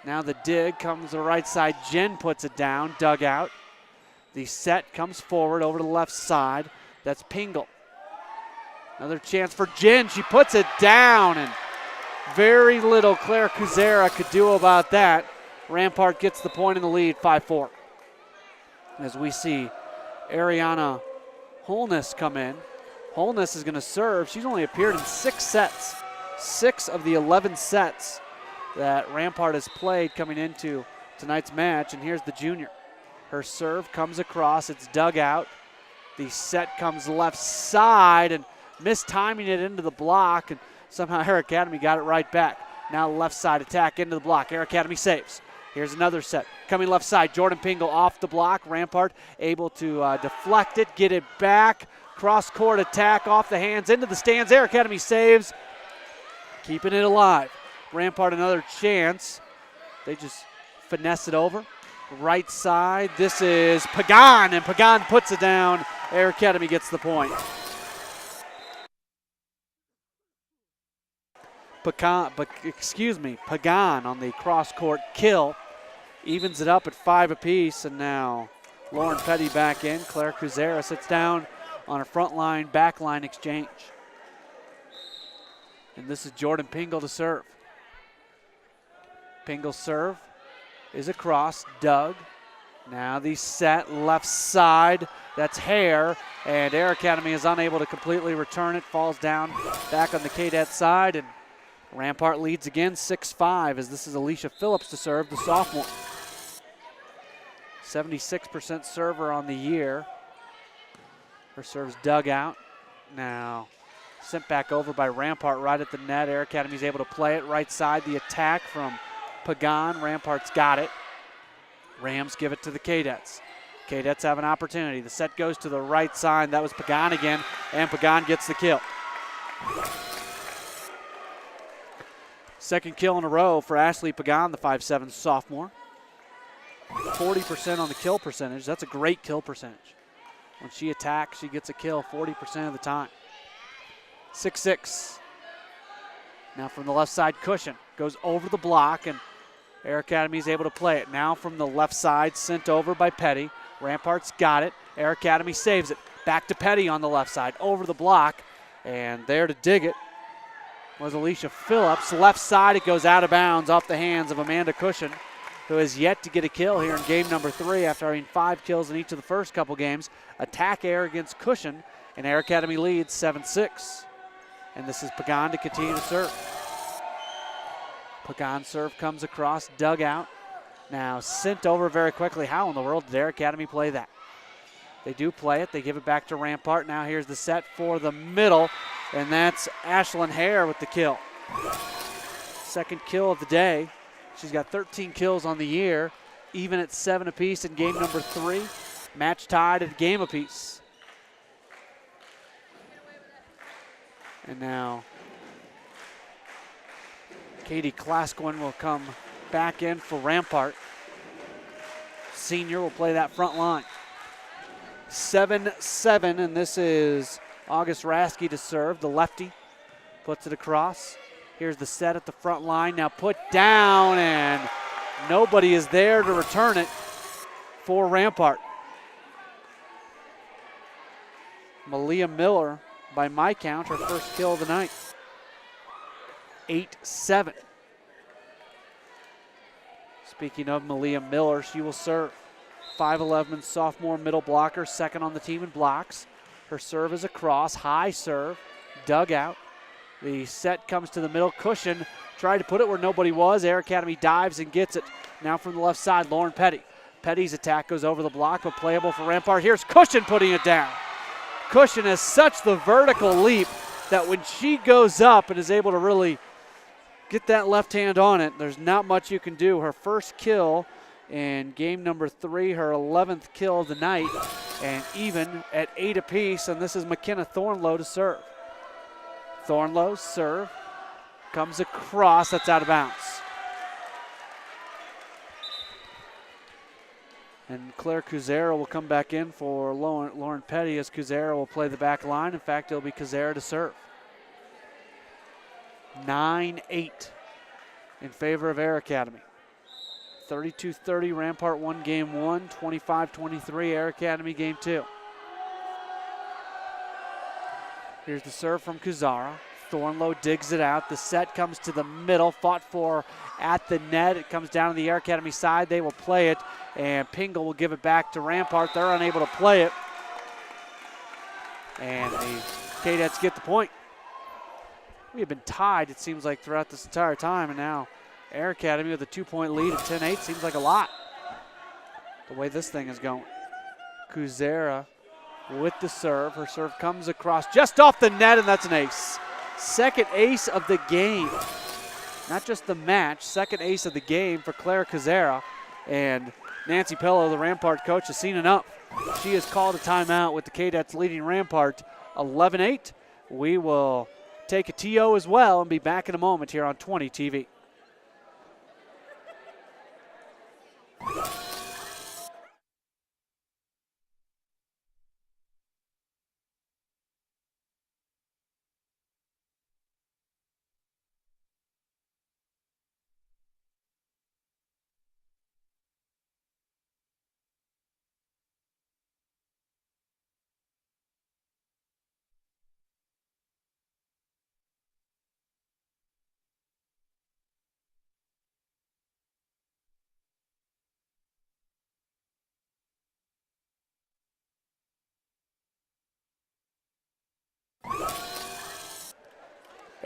Now the dig comes to the right side. Jen puts it down, dug out. The set comes forward over to the left side. That's Pingle. Another chance for Jen. She puts it down, and very little Claire Kuzera could do about that. Rampart gets the point in the lead, 5-4. As we see Ariana Holness come in. Holness is going to serve. She's only appeared in 6 sets. 6 of the 11 sets that Rampart has played coming into tonight's match, and here's the junior. Her serve comes across, it's dug out. The set comes left side, and mistiming it into the block, and somehow Air Academy got it right back. Now left side attack into the block. Air Academy saves. Here's another set. Coming left side, Jordan Pingle off the block. Rampart able to deflect it, get it back. Cross-court attack off the hands, into the stands. Air Academy saves, keeping it alive. Rampart another chance. They just finesse it over. Right side, this is Pagan, and Pagan puts it down. Air Academy gets the point. Pagan on the cross-court kill. Evens it up at 5 apiece, and now Lauren Petty back in. Claire Kuzera sits down on a front line, back line exchange. And this is Jordan Pingle to serve. Pingle's serve is across, dug. Now the set left side, that's Hare, and Air Academy is unable to completely return it. Falls down back on the Cadet side, and Rampart leads again 6-5 as this is Alicia Phillips to serve, the sophomore. 76% server on the year. Her serve's dug out. Now sent back over by Rampart right at the net. Air Academy's able to play it right side. The attack from Pagan. Rampart's got it. Rams give it to the Cadets. Cadets have an opportunity. The set goes to the right side. That was Pagan again, and Pagan gets the kill. Second kill in a row for Ashley Pagan, the 5'7" sophomore. 40% on the kill percentage. That's a great kill percentage. When she attacks, she gets a kill 40% of the time. 6-6. Now from the left side, Cushion goes over the block, and Air Academy is able to play it. Now from the left side, sent over by Petty. Rampart's got it. Air Academy saves it. Back to Petty on the left side, over the block, and there to dig it was Alicia Phillips. Left side, it goes out of bounds off the hands of Amanda Cushion, who has yet to get a kill here in game number 3 after having 5 kills in each of the first couple games. Attack air against Cushion, and Air Academy leads 7-6. And this is Pagan to continue to serve. Pagan's serve comes across, dug out. Now sent over very quickly. How in the world did Air Academy play that? They do play it. They give it back to Rampart. Now here's the set for the middle, and that's Ashlyn Hare with the kill. Second kill of the day. She's got 13 kills on the year, even at 7 apiece in game number 3. Match tied at a game apiece. And now Katie Klasquin will come back in for Rampart. Senior will play that front line. 7-7, and this is AAvsRHS to serve. The lefty puts it across. Here's the set at the front line. Now put down, and nobody is there to return it for Rampart. Malia Miller, by my count, her first kill of the night. 8-7. Speaking of Malia Miller, she will serve. 5'11" sophomore middle blocker, second on the team in blocks. Her serve is across, high serve, dug out. The set comes to the middle. Cushion tried to put it where nobody was. Air Academy dives and gets it. Now from the left side, Lauren Petty. Petty's attack goes over the block, but playable for Rampart. Here's Cushion putting it down. Cushion has such the vertical leap that when she goes up and is able to really get that left hand on it, there's not much you can do. Her first kill in game number 3, her 11th kill of the night, and even at 8 apiece, and this is McKenna Thornlow to serve. Thornlow's serve comes across, that's out of bounds. And Claire Kuzera will come back in for Lauren Petty as Kuzera will play the back line. In fact, it'll be Kuzera to serve. 9-8 in favor of Air Academy. 32-30, Rampart won game 1, 25-23, Air Academy game 2. Here's the serve from Kuzara. Thornlow digs it out. The set comes to the middle, fought for at the net. It comes down to the Air Academy side. They will play it, and Pingle will give it back to Rampart. They're unable to play it, and the Cadets get the point. We have been tied, it seems like, throughout this entire time, and now Air Academy with a 2-point lead at 10-8 seems like a lot, the way this thing is going. Kuzera with the serve. Her serve comes across just off the net, and that's an ace. Second ace of the game. Not just the match, second ace of the game for Claire Kuzera. And Nancy Pello, the Rampart coach, has seen enough. She has called a timeout with the Cadets leading Rampart 11-8. We will take a TO as well and be back in a moment here on 20 TV.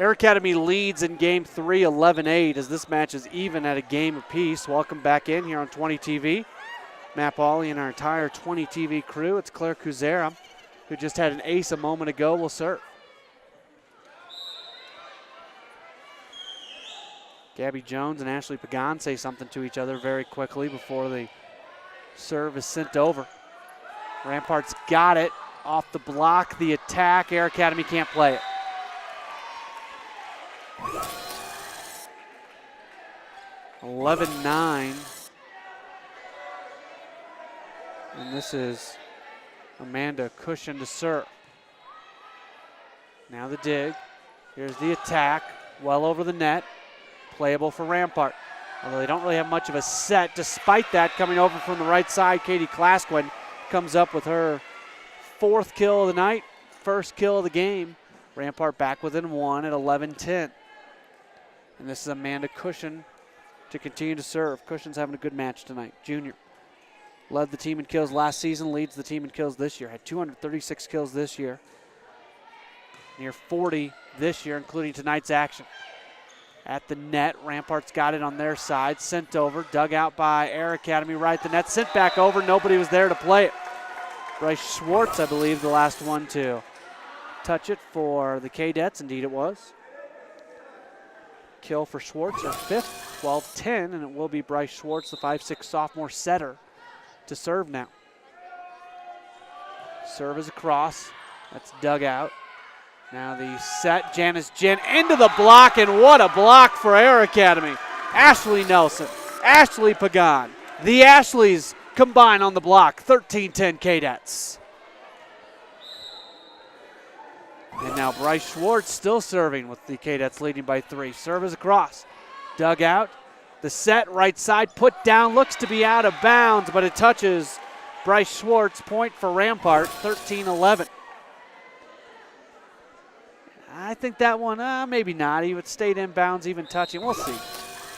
Air Academy leads in game 3, 11-8, as this match is even at a game apiece. Welcome back in here on 20 TV. Matt Pauley and our entire 20 TV crew. It's Claire Kuzera, who just had an ace a moment ago, will serve. Gabby Jones and Ashley Pagan say something to each other very quickly before the serve is sent over. Ramparts got it off the block. The attack, Air Academy can't play it. (11-9). And this is Amanda Cushion to serve. Now the dig. Here's the attack. Well over the net. Playable for Rampart. Although they don't really have much of a set. Despite that, coming over from the right side, Katie Klasquin comes up with her 4th kill of the night, 1st kill of the game. Rampart back within 1 at 11-10. And this is Amanda Cushion to continue to serve. Cushion's having a good match tonight. Junior. Led the team in kills last season, leads the team in kills this year. Had 236 kills this year. Near 40 this year, including tonight's action. At the net, Rampart's got it on their side. Sent over, dug out by Air Academy right at the net. Sent back over, nobody was there to play it. Bryce Schwartz, I believe, the last one to touch it for the Cadets. Indeed it was. Kill for Schwartz, her 5th, 12-10, and it will be Bryce Schwartz, the 5'6" sophomore setter, to serve now. Serve is across. That's dug out. Now the set, Janice Jen into the block, and what a block for Air Academy. Ashley Nelson, Ashley Pagan. The Ashleys combine on the block, 13-10 Cadets. And now Bryce Schwartz still serving with the Cadets leading by 3. Serve is across. Dug out. The set, right side, put down, looks to be out of bounds, but it touches Bryce Schwartz. Point for Rampart, 13-11. I think that one, maybe not. He would stayed in bounds, even touching. We'll see.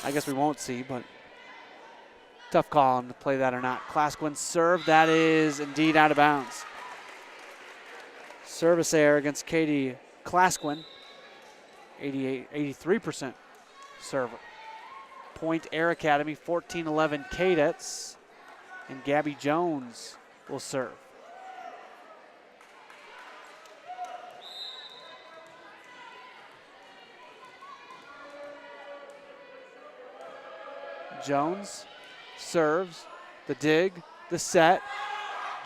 I guess we won't see, but tough call on to play that or not. Klasquin serve, that is indeed out of bounds. Service error against Katie Klasquin, 83% server. Point Air Academy, 14-11 Cadets, and Gabby Jones will serve. Jones serves, the dig, the set.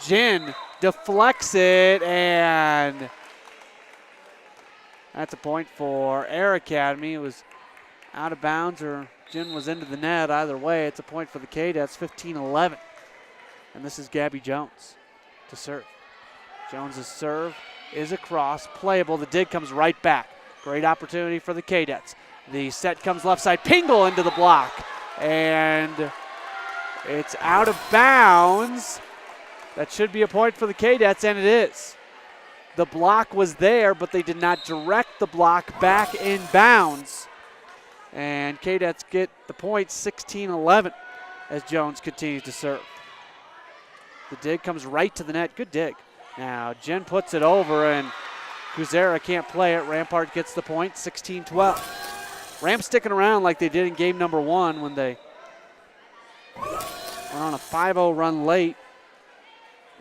Jen deflects it, and that's a point for Air Academy. It was out of bounds or Jen was into the net. Either way, it's a point for the Cadets, 15-11. And this is Gabby Jones to serve. Jones's serve is across, playable. The dig comes right back. Great opportunity for the Cadets. The set comes left side, Pingle into the block. And it's out of bounds. That should be a point for the Cadets, and it is. The block was there, but they did not direct the block back in bounds. And Cadets get the point, 16-11, as Jones continues to serve. The dig comes right to the net. Good dig. Now Jen puts it over, and Kuzera can't play it. Rampart gets the point, 16-12. Ramp sticking around like they did in game number 1 when they went on a 5-0 run late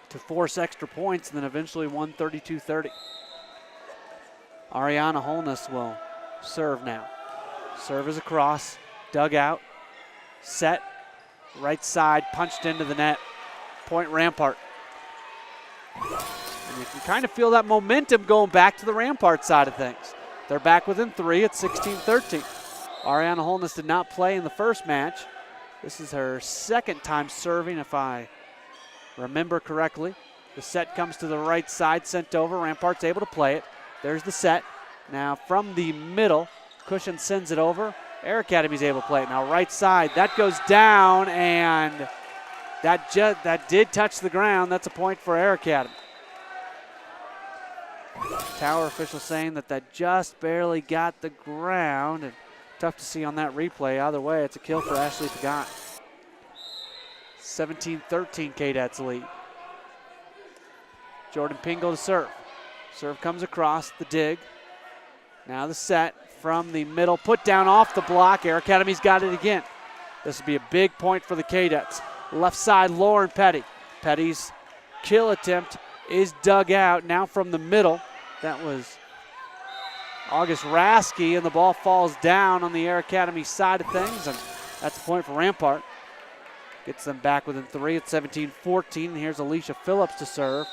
to force extra points and then eventually won 32-30. Ariana Holness will serve now. Serve is across, dug out, set, right side, punched into the net. Point Rampart. And you can kind of feel that momentum going back to the Rampart side of things. They're back within 3 at 16-13. Ariana Holness did not play in the first match. This is her 2nd time serving, if I remember correctly. The set comes to the right side, sent over. Rampart's able to play it. There's the set. Now from the middle, Cushion sends it over. Air Academy's able to play it. Now right side, that goes down, and that did touch the ground. That's a point for Air Academy. Tower official saying that just barely got the ground, and tough to see on that replay. Either way, it's a kill for Ashley Pagan. 17-13 Cadets lead. Jordan Pingle to serve. Serve comes across, the dig. Now the set from the middle, put down off the block. Air Academy's got it again. This will be a big point for the Cadets. Left side, Lauren Petty. Petty's kill attempt is dug out. Now from the middle, that was AAvsRHS, and the ball falls down on the Air Academy side of things, and that's a point for Rampart. Gets them back within 3 at 17-14. And here's Alicia Phillips to serve.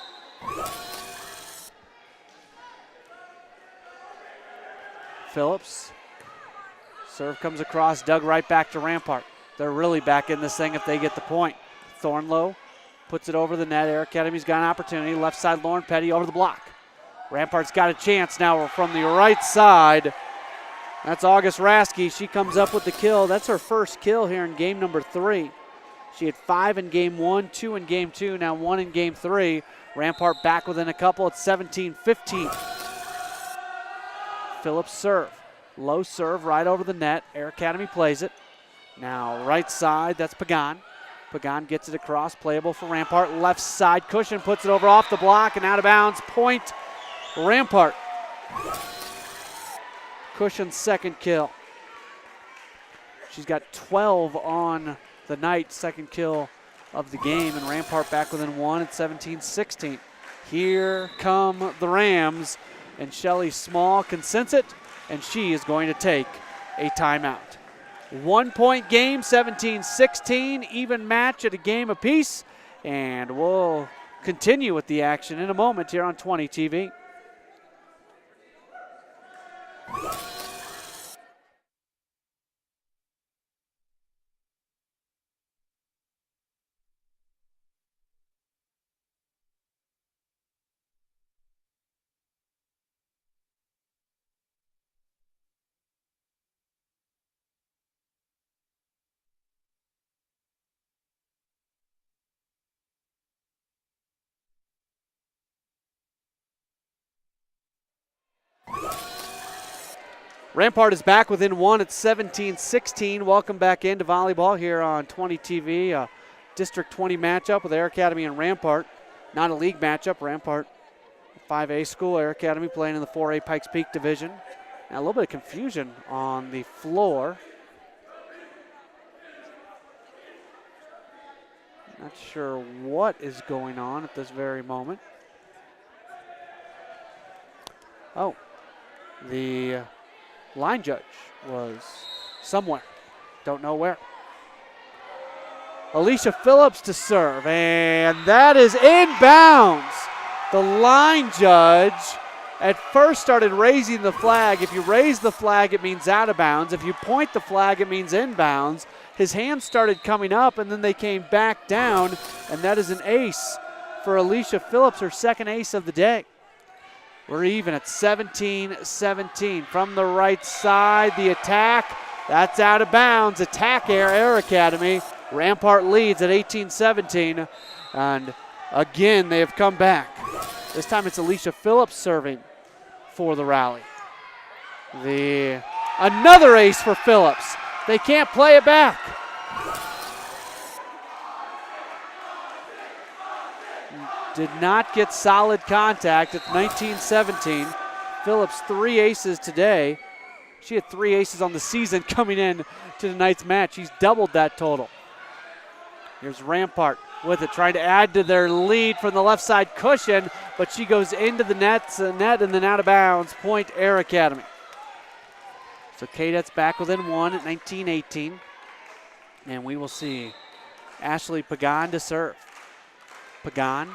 Phillips, serve comes across, dug right back to Rampart. They're really back in this thing if they get the point. Thornlow puts it over the net. Air Academy's got an opportunity. Left side, Lauren Petty over the block. Rampart's got a chance now from the right side. That's AAvsRHS. She comes up with the kill. That's her first kill here in game number 3. She had 5 in game 1, 2 in game 2, now 1 in game 3. Rampart back within a couple at 17-15. Phillips serve. Low serve right over the net. Air Academy plays it. Now right side, that's Pagan. Pagan gets it across, playable for Rampart. Left side, Cushion puts it over off the block and out of bounds. Point Rampart. Cushion's second kill. She's got 12 on the night, second kill of the game, and Rampart back within 1 at 17-16. Here come the Rams, and Shelly Small can sense it, and she is going to take a timeout. 1-point game, 17-16, even match at a game apiece, and we'll continue with the action in a moment here on 20 TV. Rampart is back within 1 at 17-16. Welcome back into volleyball here on 20 TV. A District 20 matchup with Air Academy and Rampart. Not a league matchup. Rampart, 5A school. Air Academy playing in the 4A Pikes Peak division. Now a little bit of confusion on the floor. Not sure what is going on at this very moment. Oh, the line judge was somewhere. Don't know where. Alicia Phillips to serve, and that is inbounds. The line judge at first started raising the flag. If you raise the flag, it means out of bounds. If you point the flag, it means inbounds. His hands started coming up, and then they came back down, and that is an ace for Alicia Phillips, her second ace of the day. We're even at 17-17. From the right side, the attack. That's out of bounds. Attack Air Academy. Rampart leads at 18-17. And again, they have come back. This time it's Alicia Phillips serving for the rally. Another ace for Phillips. They can't play it back. Did not get solid contact at 19-17. Phillips 3 aces today. She had 3 aces on the season coming in to tonight's match. She's doubled that total. Here's Rampart with it, trying to add to their lead from the left side. Cushion, but she goes into the net and then out of bounds. Point Air Academy. So Cadets back within 1 at 19-18. And we will see Ashley Pagan to serve. Pagan.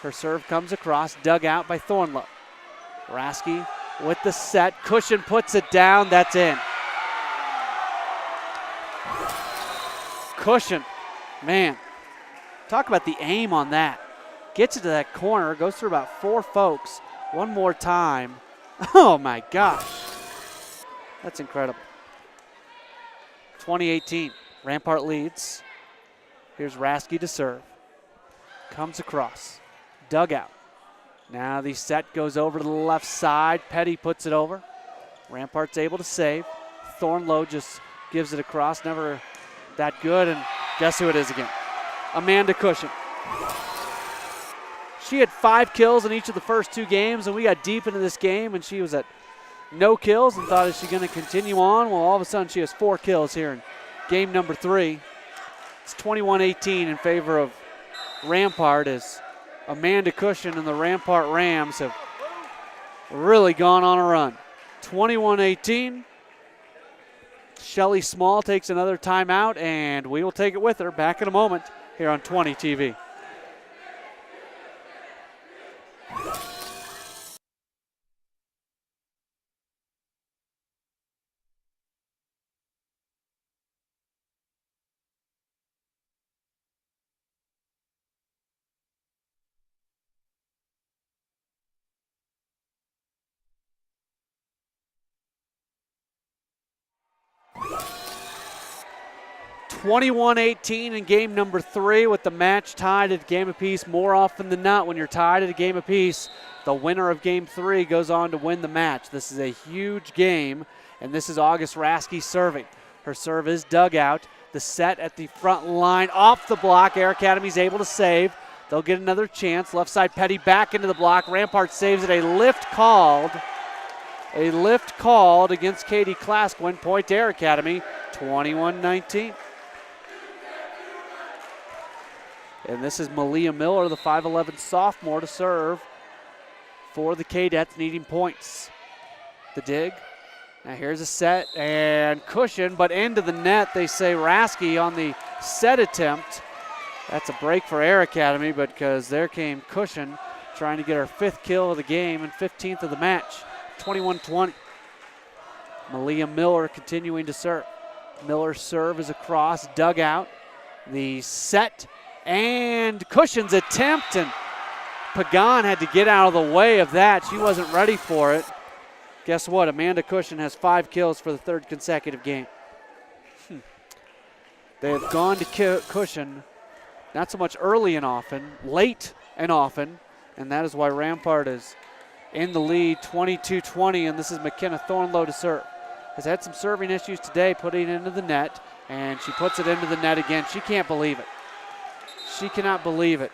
Her serve comes across, dug out by Thornlow. Raske with the set. Cushion puts it down. That's in. Cushion. Man, talk about the aim on that. Gets it to that corner, goes through about 4 folks. One more time. Oh, my gosh. That's incredible. 20-18. Rampart leads. Here's Raske to serve. Comes across. Dugout. Now the set goes over to the left side. Petty puts it over. Rampart's able to save. Thornlow just gives it across. Never that good. And guess who it is again? Amanda Cushion. She had 5 kills in each of the first 2 games, and we got deep into this game, and she was at no kills and thought, is she going to continue on? Well, all of a sudden she has 4 kills here in game number 3. It's 21-18 in favor of Rampart as Amanda Cushion and the Rampart Rams have really gone on a run. 21-18. Shelly Small takes another timeout, and we will take it with her. Back in a moment here on 20 TV. (21-18) in game number 3 with the match tied at a game apiece. More often than not, when you're tied at a game apiece, the winner of game 3 goes on to win the match. This is a huge game, and this is AAvsRHS serving. Her serve is dug out. The set at the front line off the block. Air Academy's able to save. They'll get another chance. Left side Petty back into the block. Rampart saves it. A lift called against Katie Klaskwin. Point Air Academy, 21-19. And this is Malia Miller, the 5'11 sophomore, to serve for the Cadets needing points. The dig. Now here's a set and Cushion, but into the net. They say Rasky on the set attempt. That's a break for Air Academy, but because there came Cushion trying to get her 5th kill of the game and 15th of the match. 21-20. Malia Miller continuing to serve. Miller's serve is across, dug out. The set and Cushion's attempt, and Pagan had to get out of the way of that. She wasn't ready for it. Guess what? Amanda Cushion has 5 kills for the 3rd consecutive game. They have gone to Cushion, not so much early and often, late and often, and that is why Rampart is in the lead, 22-20, and this is McKenna Thornlow to serve. Has had some serving issues today, putting it into the net, and she puts it into the net again. She can't believe it. She cannot believe it.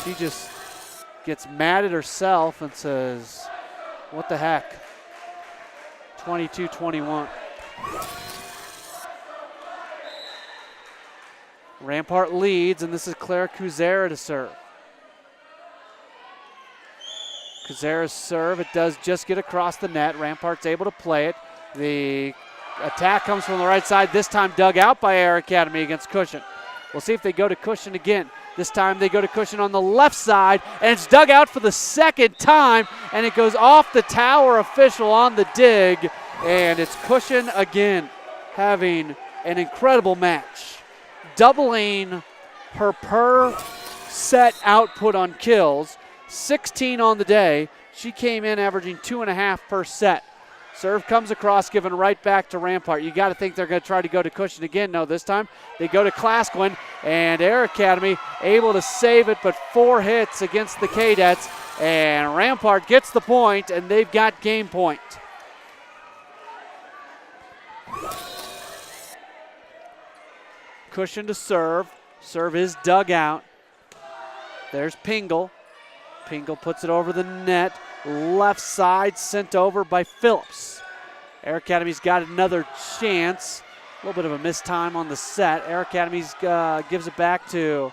She just gets mad at herself and says, what the heck? 22-21. Rampart leads, and this is Claire Kuzera to serve. Kuzera's serve, it does just get across the net. Rampart's able to play it. The attack comes from the right side, this time dug out by Air Academy against Cushion. We'll see if they go to Cushion again. This time they go to Cushion on the left side, and it's dug out for the 2nd time, and it goes off the tower official on the dig, and it's Cushion again having an incredible match, doubling her per set output on kills, 16 on the day. She came in averaging 2.5 per set. Serve comes across, given right back to Rampart. You got to think they're going to try to go to Cushion again. No, this time they go to Klaskwin, and Air Academy able to save it, but 4 hits against the Cadets, and Rampart gets the point, and they've got game point. Cushion to serve. Serve is dug out. There's Pingle. Pingle puts it over the net. Left side sent over by Phillips. Air Academy's got another chance. A little bit of a missed time on the set. Air Academy's gives it back to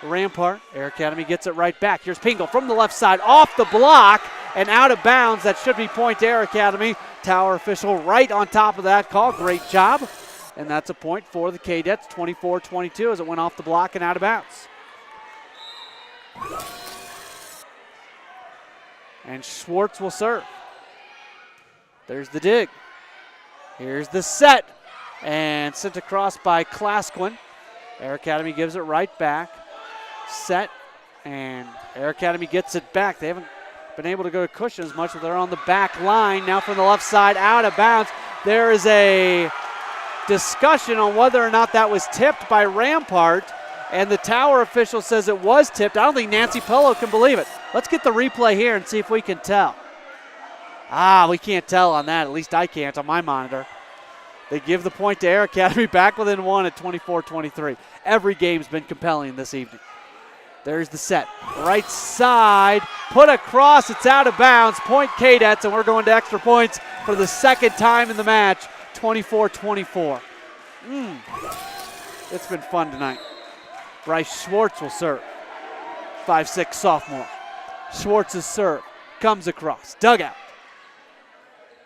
Rampart. Air Academy gets it right back. Here's Pingle from the left side off the block and out of bounds. That should be point to Air Academy. Tower official right on top of that call. Great job. And that's a point for the Cadets, 24-22 as it went off the block and out of bounds. And Schwartz will serve. There's the dig. Here's the set. And sent across by Klaskwin. Air Academy gives it right back. Set. And Air Academy gets it back. They haven't been able to go to Cushion as much, but they're on the back line. Now from the left side, out of bounds. There is a discussion on whether or not that was tipped by Rampart. And the tower official says it was tipped. I don't think Nancy Pello can believe it. Let's get the replay here and see if we can tell. We can't tell on that. At least I can't on my monitor. They give the point to Air Academy, back within 1 at 24-23. Every game's been compelling this evening. There's the set. Right side, put across, it's out of bounds. Point Cadets, and we're going to extra points for the second time in the match, 24-24. It's been fun tonight. Bryce Schwartz will serve. 5'6" sophomore. Schwartz's serve comes across, dugout.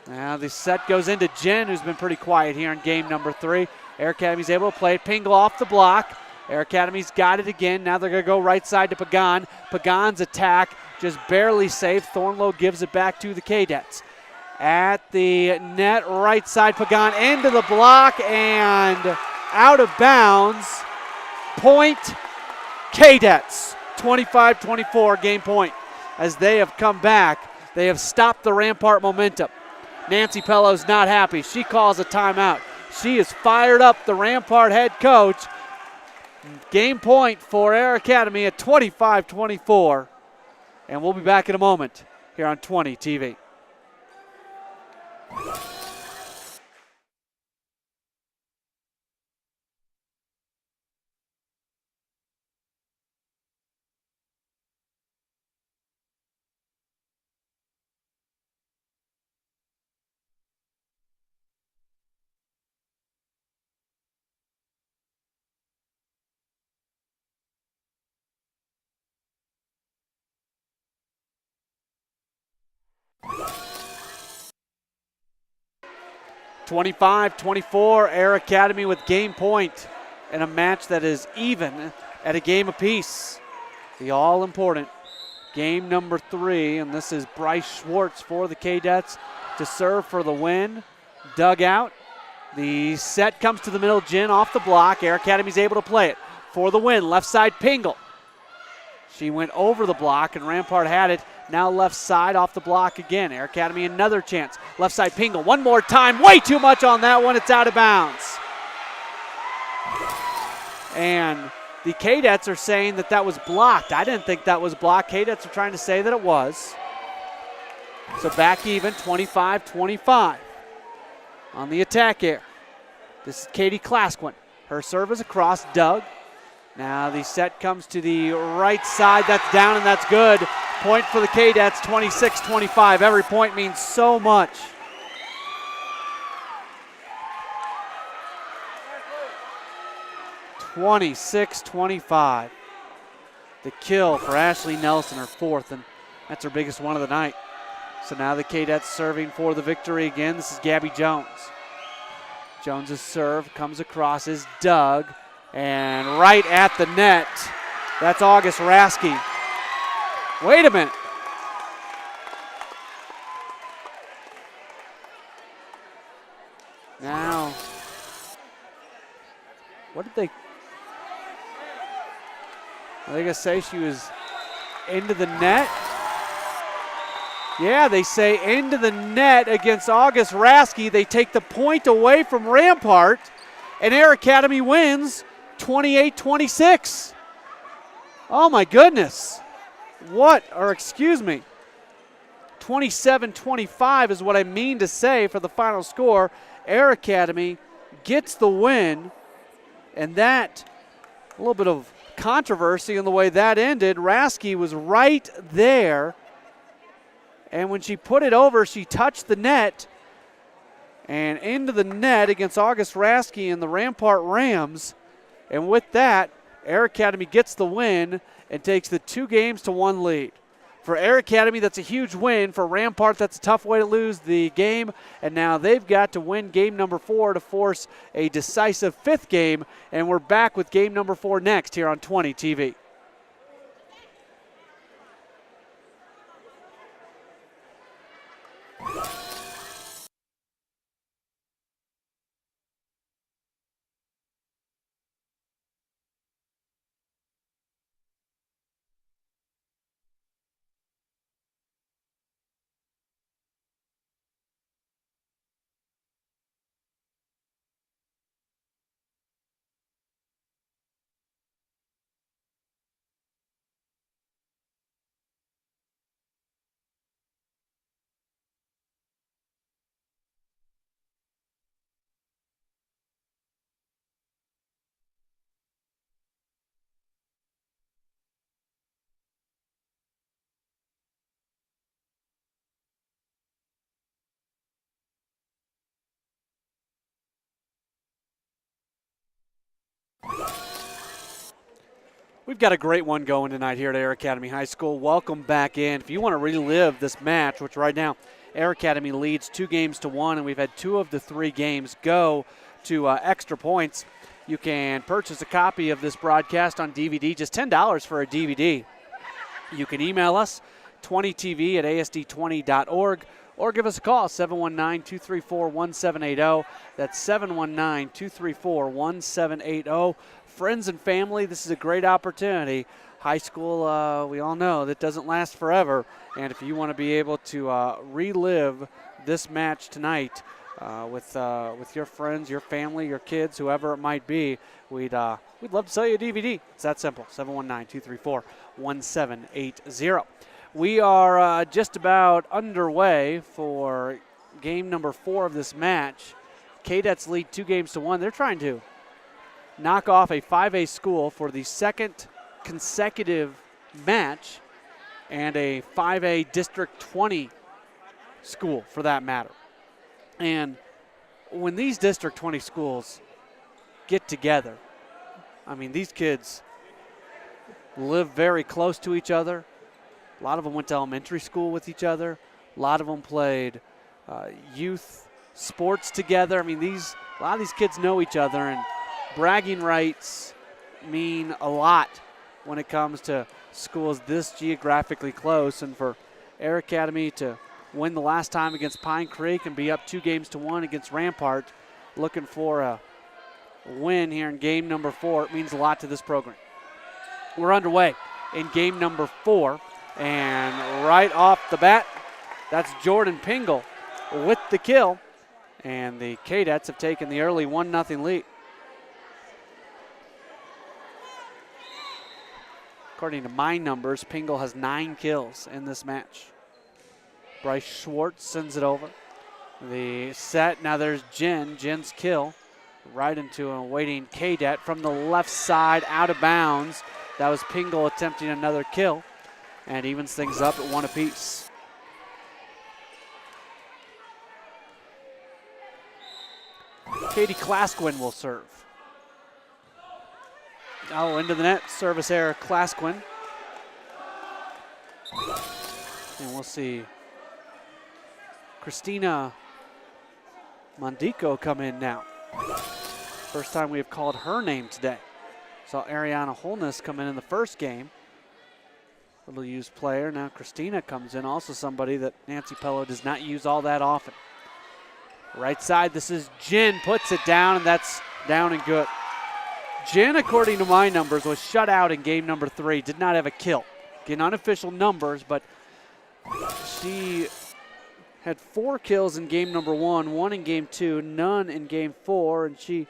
Now the set goes into Jen, who's been pretty quiet here in game number 3. Air Academy's able to play it. Pingle off the block. Air Academy's got it again. Now they're going to go right side to Pagan. Pagan's attack just barely safe. Thornlow gives it back to the Cadets. At the net, right side, Pagan into the block and out of bounds. Point Cadets. 25-24 game point. As they have come back, they have stopped the Rampart momentum. Nancy Pello's not happy. She calls a timeout. She is fired up, the Rampart head coach. Game point for Air Academy at 25-24. And we'll be back in a moment here on 20 TV. (25-24) Air Academy with game point in a match that is even at a game apiece. The all-important game number 3, and this is Bryce Schwartz for the Cadets to serve for the win. Dugout. The set comes to the middle. Jen off the block. Air Academy's able to play it for the win. Left side, Pingle. She went over the block, and Rampart had it. Now left side off the block again. Air Academy another chance. Left side, Pingle. One more time. Way too much on that one. It's out of bounds. And the Cadets are saying that that was blocked. I didn't think that was blocked. Cadets are trying to say that it was. So back even, 25-25 on the attack here. This is Katie Klasquin. Her serve is across. Doug. Now the set comes to the right side. That's down and that's good. Point for the Cadets, 26-25. Every point means so much. (26-25). The kill for Ashley Nelson, her 4th, and that's her biggest one of the night. So now the Cadets serving for the victory again. This is Gabby Jones. Jones's serve comes across, is Doug, and right at the net. That's August Rasky. Wait a minute. Now, what did they? Are they going to say she was into the net? Yeah, they say into the net against August Rasky. They take the point away from Rampart, and Air Academy wins 28-26. Oh my goodness. 27-25 is what I mean to say for the final score. Air Academy gets the win, and that, a little bit of controversy in the way that ended. Rasky was right there, and when she put it over, she touched the net, and into the net against August Rasky and the Rampart Rams. And with that, Air Academy gets the win and takes the 2-1 lead. For Air Academy, that's a huge win. For Rampart, that's a tough way to lose the game. And now they've got to win game number 4 to force a decisive 5th game. And we're back with game number 4 next here on 20 TV. We've got a great one going tonight here at Air Academy High School. Welcome back in. If you want to relive this match, which right now Air Academy leads 2-1, and we've had 2 of the 3 games go to extra points, you can purchase a copy of this broadcast on DVD, just $10 for a DVD. You can email us, 20tv@asd20.org, or give us a call, 719-234-1780. That's 719-234-1780. Friends and family, this is a great opportunity. High school, we all know, that doesn't last forever. And if you want to be able to relive this match tonight with your friends, your family, your kids, whoever it might be, we'd love to sell you a DVD. It's that simple, 719-234-1780. We are just about underway for game number 4 of this match. Cadets lead 2-1. They're trying to knock off a 5A school for the second consecutive match, and a 5A District 20 school for that matter. And when these District 20 schools get together, I mean, these kids live very close to each other. A lot of them went to elementary school with each other. A lot of them played youth sports together. I mean, a lot of these kids know each other, and bragging rights mean a lot when it comes to schools this geographically close. And for Air Academy to win the last time against Pine Creek and be up 2-1 against Rampart, looking for a win here in game number 4, it means a lot to this program. We're underway in game number 4, and right off the bat, that's Jordan Pingle with the kill, and the Cadets have taken the early 1-0 lead. According to my numbers, Pingle has 9 kills in this match. Bryce Schwartz sends it over. The set, now there's Jen's kill right into a waiting Cadet from the left side, out of bounds. That was Pingle attempting another kill, and evens things up at 1 apiece. Katie Klasquin will serve. Oh, into the net, service error, Klasquin. And we'll see Christina Mondico come in now. First time we have called her name today. Saw Ariana Holness come in the first game. Little used player. Now Christina comes in, also somebody that Nancy Pello does not use all that often. Right side, this is Jen, puts it down, and that's down and good. Jen, according to my numbers, was shut out in game number 3, did not have a kill. Again, unofficial numbers, but she had 4 kills in game number 1, 1 in game 2, none in game 4, and she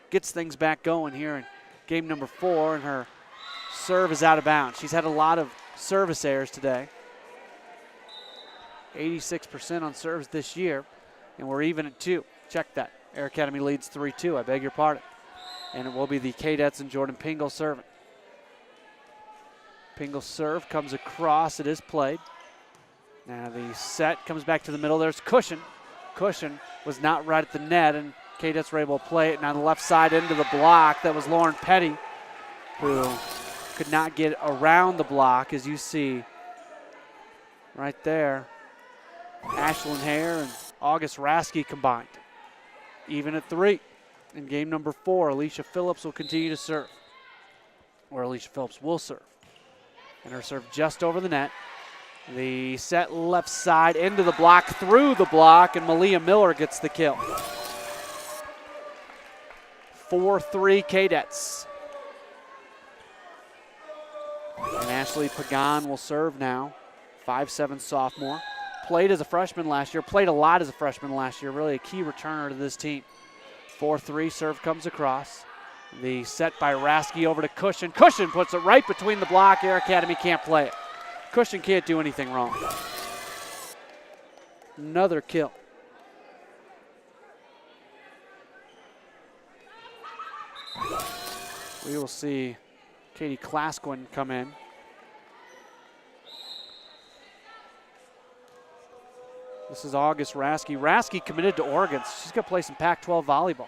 gets things back going here in game number 4, and her serve is out of bounds. She's had a lot of service errors today. 86% on serves this year, and we're even at 2. Check that. Air Academy leads 3-2, I beg your pardon. And it will be the Cadets and Jordan Pingle serving. Pingle's serve comes across, it is played. Now the set comes back to the middle, there's Cushion. Cushion was not right at the net, and Cadets were able to play it. Now the left side into the block, that was Lauren Petty, who could not get around the block, as you see right there. Ashlyn Hare and August Rasky combined. Even at 3. In game number 4, Alicia Phillips will continue to serve. Or Alicia Phillips will serve. And her serve just over the net. The set left side into the block, through the block, and Malia Miller gets the kill. 4-3 Cadets. And Ashley Pagan will serve now. 5'7" sophomore. Played as a freshman last year, played a lot as a freshman last year, really a key returner to this team. 4-3 serve comes across. The set by Rasky over to Cushion. Cushion puts it right between the block. Air Academy can't play it. Cushion can't do anything wrong. Another kill. We will see Katie Klasquin come in. This is August Rasky. Rasky committed to Oregon. She's going to play some Pac-12 volleyball.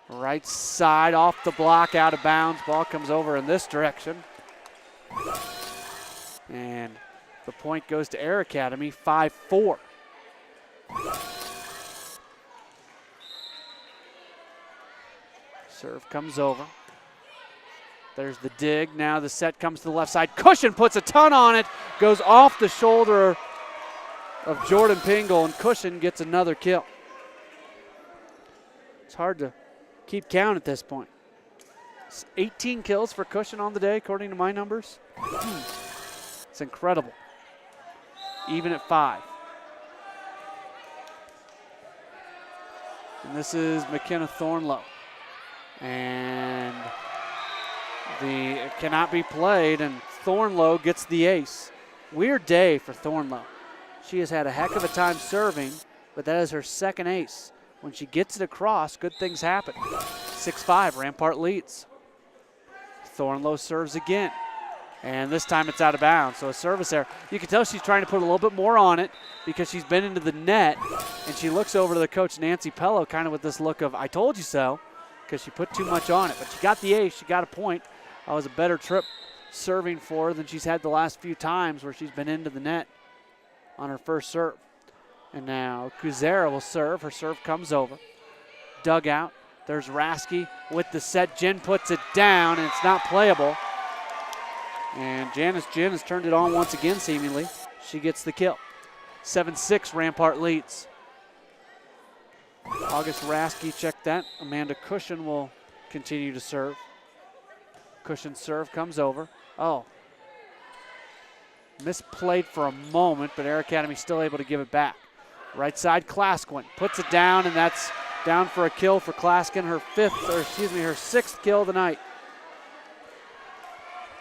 Right side off the block, out of bounds. Ball comes over in this direction. And the point goes to Air Academy, 5-4. Serve comes over. There's the dig. Now the set comes to the left side. Cushion puts a ton on it. Goes off the shoulder of Jordan Pingle, and Cushion gets another kill. It's hard to keep count at this point. It's 18 kills for Cushion on the day, according to my numbers. It's incredible. Even at 5. And this is McKenna Thornlow. And it cannot be played, and Thornlow gets the ace. Weird day for Thornlow. She has had a heck of a time serving, but that is her second ace. When she gets it across, good things happen. 6-5, Rampart leads. Thornlow serves again, and this time it's out of bounds, so a service error. You can tell she's trying to put a little bit more on it because she's been into the net, and she looks over to the coach, Nancy Pello, kind of with this look of, I told you so, because she put too much on it. But she got the ace, she got a point. That was a better trip serving for her than she's had the last few times where she's been into the net on her first serve. And now Kuzera will serve. Her serve comes over. Dugout. There's Rasky with the set. Jen puts it down, and it's not playable. And Janice Jen has turned it on once again, seemingly. She gets the kill. 7-6, Rampart leads. August Rasky checked that. Amanda Cushion will continue to serve. Cushion's serve comes over. Oh. Misplayed for a moment, but Air Academy still able to give it back. Right side, Klaskin puts it down, and that's down for a kill for Klaskin, her sixth kill of the night.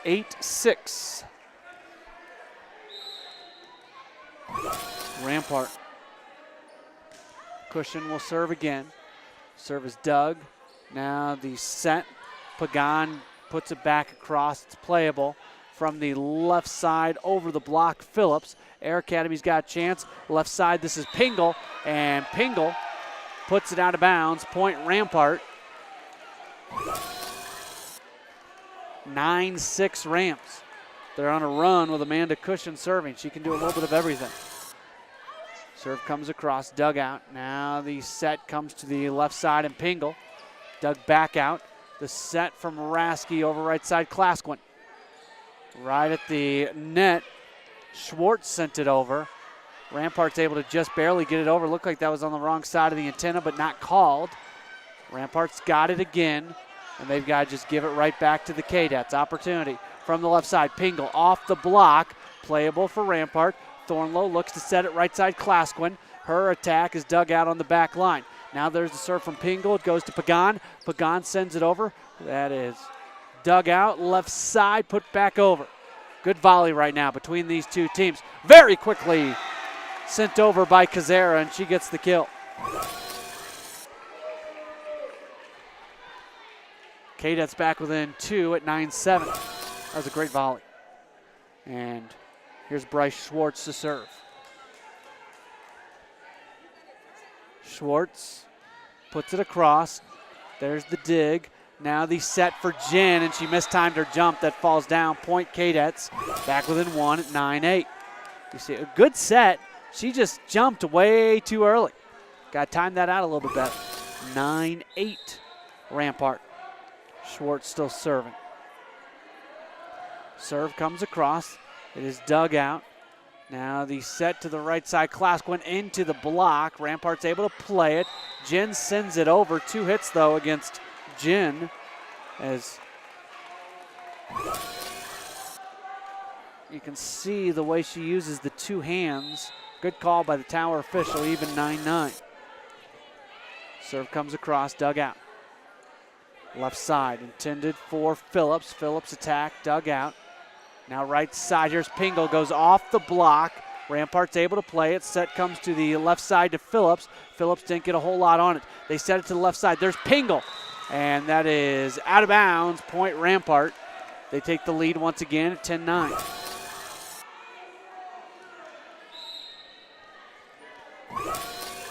8-6. Rampart. Cushion will serve again. Serve is dug. Now the set. Pagan puts it back across. It's playable. From the left side over the block, Phillips. Air Academy's got a chance. Left side, this is Pingle. And Pingle puts it out of bounds. Point Rampart. 9-6 Ramps. They're on a run with Amanda Cushion serving. She can do a little bit of everything. Serve comes across, dug out. Now the set comes to the left side, and Pingle dug back out. The set from Rasky over right side, Klaskin. Right at the net, Schwartz sent it over. Rampart's able to just barely get it over. Looked like that was on the wrong side of the antenna, but not called. Rampart's got it again, and they've got to just give it right back to the Cadets. Opportunity from the left side. Pingle off the block, playable for Rampart. Thornlow looks to set it right side, Klaskin. Her attack is dug out on the back line. Now there's the serve from Pingle. It goes to Pagan. Pagan sends it over. That is dug out, left side, put back over. Good volley right now between these two teams. Very quickly sent over by Kazera, and she gets the kill. Cadets back within 2 at 9-7. That was a great volley. And here's Bryce Schwartz to serve. Schwartz puts it across. There's the dig. Now the set for Jen, and she mistimed her jump. That falls down. Point Cadets back within 1 at 9-8. You see a good set. She just jumped way too early. Got to time that out a little bit better. 9-8 Rampart. Schwartz still serving. Serve comes across. It is dug out. Now the set to the right side. Klaskin into the block. Rampart's able to play it. Jen sends it over. 2 hits, though, against Jen, as you can see the way she uses the 2 hands. Good call by the tower official, even 9-9. Serve comes across, dug out. Left side, intended for Phillips. Phillips attack, dug out. Now right side, here's Pingle, goes off the block. Rampart's able to play it. Set comes to the left side to Phillips. Phillips didn't get a whole lot on it. They set it to the left side. There's Pingle. And that is out of bounds. Point Rampart. They take the lead once again at 10-9.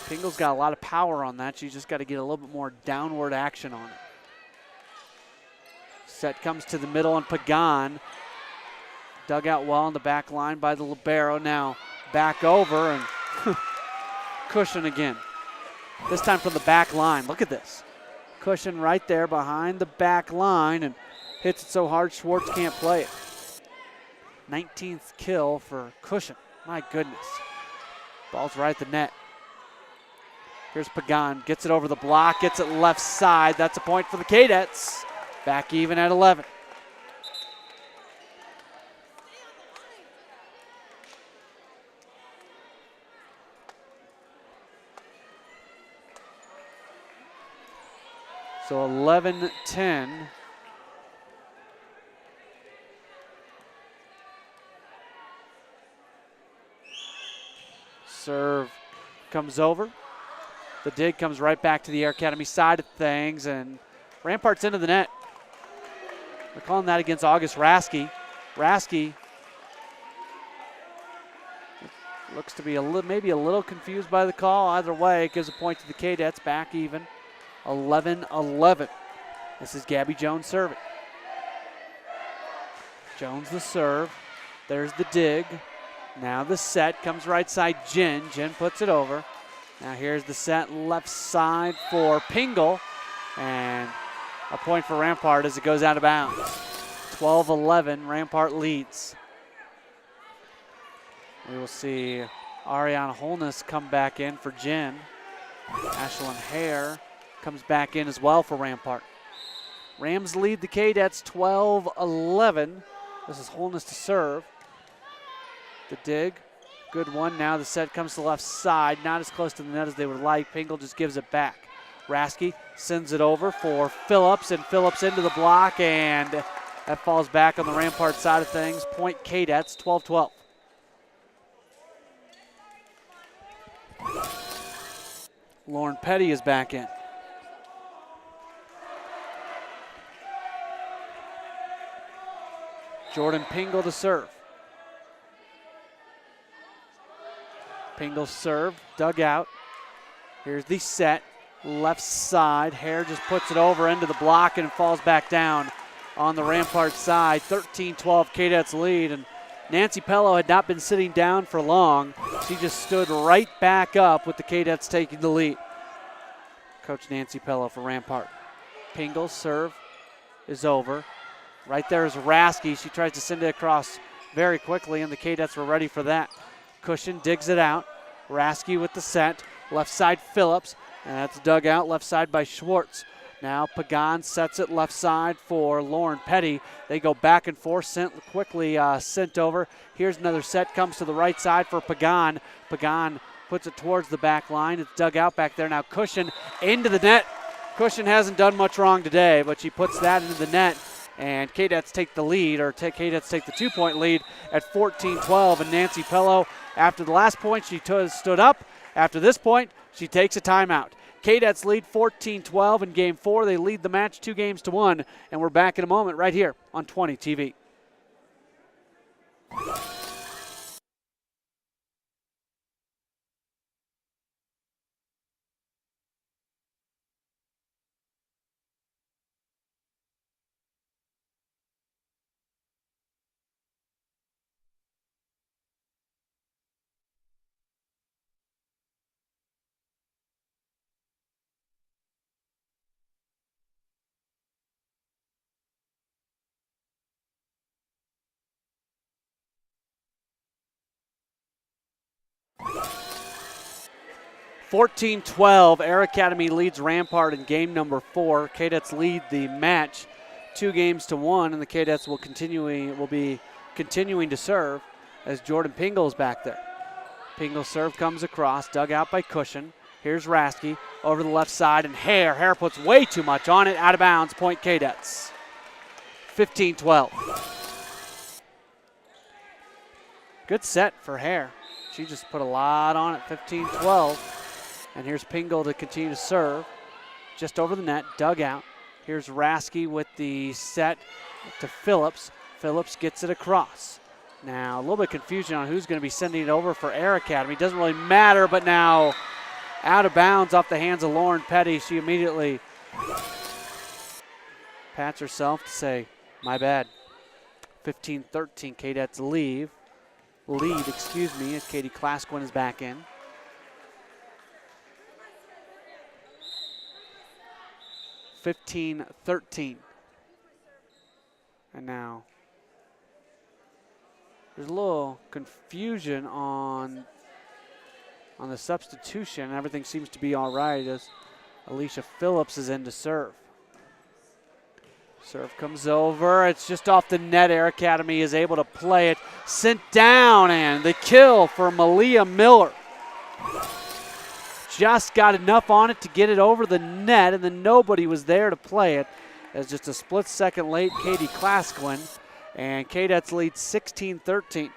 Pingle's got a lot of power on that. She's just got to get a little bit more downward action on it. Set comes to the middle, and Pagan dug out well on the back line by the libero. Now back over, and Cushion again. This time from the back line. Look at this. Cushion right there behind the back line, and hits it so hard Schwartz can't play it. 19th kill for Cushion. My goodness. Ball's right at the net. Here's Pagan, gets it over the block, gets it left side. That's a point for the Cadets. Back even at 11. So 11-10. Serve comes over. The dig comes right back to the Air Academy side of things, and Rampart's into the net. They're calling that against AAvsRHS. Rasky looks to be maybe a little confused by the call. Either way, it gives a point to the Cadets. Back even, 11-11. This is Gabby Jones serving. Jones the serve. There's the dig. Now the set comes right side, Jen. Jen puts it over. Now here's the set left side for Pingle. And a point for Rampart as it goes out of bounds. 12-11, Rampart leads. We will see Ariana Holness come back in for Jen. Ashlyn Hare comes back in as well for Rampart. Rams lead the Cadets 12-11. This is Holness to serve. The dig, good one. Now the set comes to the left side, not as close to the net as they would like. Pingle just gives it back. Rasky sends it over for Phillips, and Phillips into the block, and that falls back on the Rampart side of things. Point Cadets, 12-12. Lauren Petty is back in. Jordan Pingle to serve. Pingle's serve, dug out. Here's the set, left side. Hare just puts it over into the block, and it falls back down on the Rampart side. 13-12 Cadets lead, and Nancy Pello had not been sitting down for long. She just stood right back up with the Cadets taking the lead. Coach Nancy Pello for Rampart. Pingle's serve is over. Right there is Rasky. She tries to send it across very quickly, and the Cadets were ready for that. Cushion digs it out. Rasky with the set. Left side Phillips. And that's dug out left side by Schwartz. Now Pagan sets it left side for Lauren Petty. They go back and forth, sent over. Here's another set, comes to the right side for Pagan. Pagan puts it towards the back line. It's dug out back there. Now Cushion into the net. Cushion hasn't done much wrong today, but she puts that into the net. And Cadets take the lead, Cadets take the 2-point lead at 14-12. And Nancy Pello, after the last point, she stood up. After this point, she takes a timeout. Cadets lead 14-12 in Game 4. They lead the match 2-1. And we're back in a moment right here on 20 TV. (14-12), Air Academy leads Rampart in game number 4. Cadets lead the match 2-1, and the Cadets will be continuing to serve as Jordan Pingle is back there. Pingle's serve comes across, dug out by Cushion. Here's Rasky over the left side, and Hare. Hare puts way too much on it, out of bounds, point Cadets. 15-12. Good set for Hare. She just put a lot on it, 15-12. And here's Pingle to continue to serve. Just over the net, dug out. Here's Rasky with the set to Phillips. Phillips gets it across. Now, a little bit of confusion on who's going to be sending it over for Air Academy. Doesn't really matter, but now out of bounds off the hands of Lauren Petty. She immediately pats herself to say, my bad. 15-13, Cadets lead, as Katie Klasquin is back in. (15-13). And now there's a little confusion on the substitution. Everything seems to be all right as Alicia Phillips is in to serve. Serve comes over. It's just off the net. Air Academy is able to play it. Sent down, and the kill for Malia Miller. Just got enough on it to get it over the net, and then nobody was there to play it. As just a split second late, Katie Klasquin. And Cadets lead 16-13.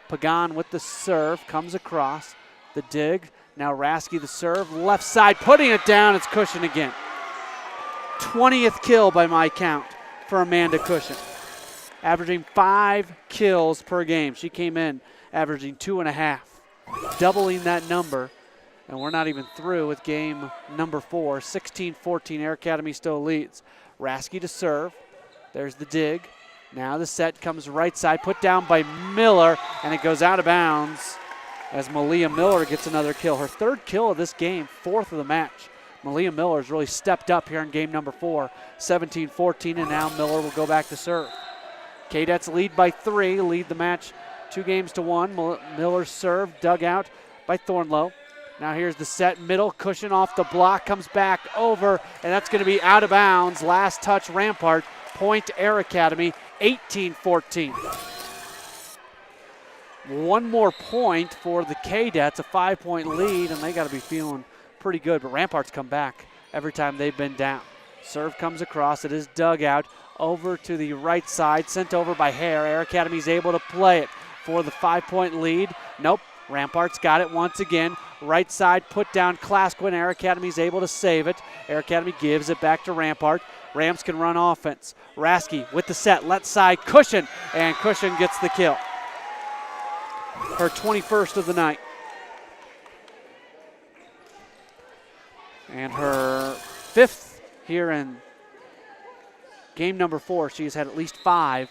Pagan with the serve, comes across. The dig. Now Rasky the serve. Left side, putting it down. It's Cushion again. 20th kill by my count for Amanda Cushion. Averaging 5 kills per game. She came in averaging 2.5. Doubling that number. And we're not even through with game number 4. 16-14, Air Academy still leads. Rasky to serve. There's the dig. Now the set comes right side, put down by Miller, and it goes out of bounds as Malia Miller gets another kill. Her 3rd kill of this game, 4th of the match. Malia Miller has really stepped up here in game number 4, 17-14, and now Miller will go back to serve. Cadets lead by 3, lead the match 2-1. Miller's serve dug out by Thornlow. Now here's the set, middle, Cushion off the block, comes back over, and that's going to be out of bounds. Last touch, Rampart, point Air Academy, 18-14. One more point for the Cadets, a 5-point lead, and they got to be feeling pretty good, but Ramparts come back every time they've been down. Serve comes across, it is dug out, over to the right side, sent over by Hare. Air Academy's able to play it for the 5-point lead. Nope, Ramparts got it once again. Right side, put down Klasquin. Air Academy's able to save it. Air Academy gives it back to Rampart. Rams can run offense. Rasky with the set, left side, Cushion, and Cushion gets the kill. Her 21st of the night. And her 5th here in game number 4. She's had at least 5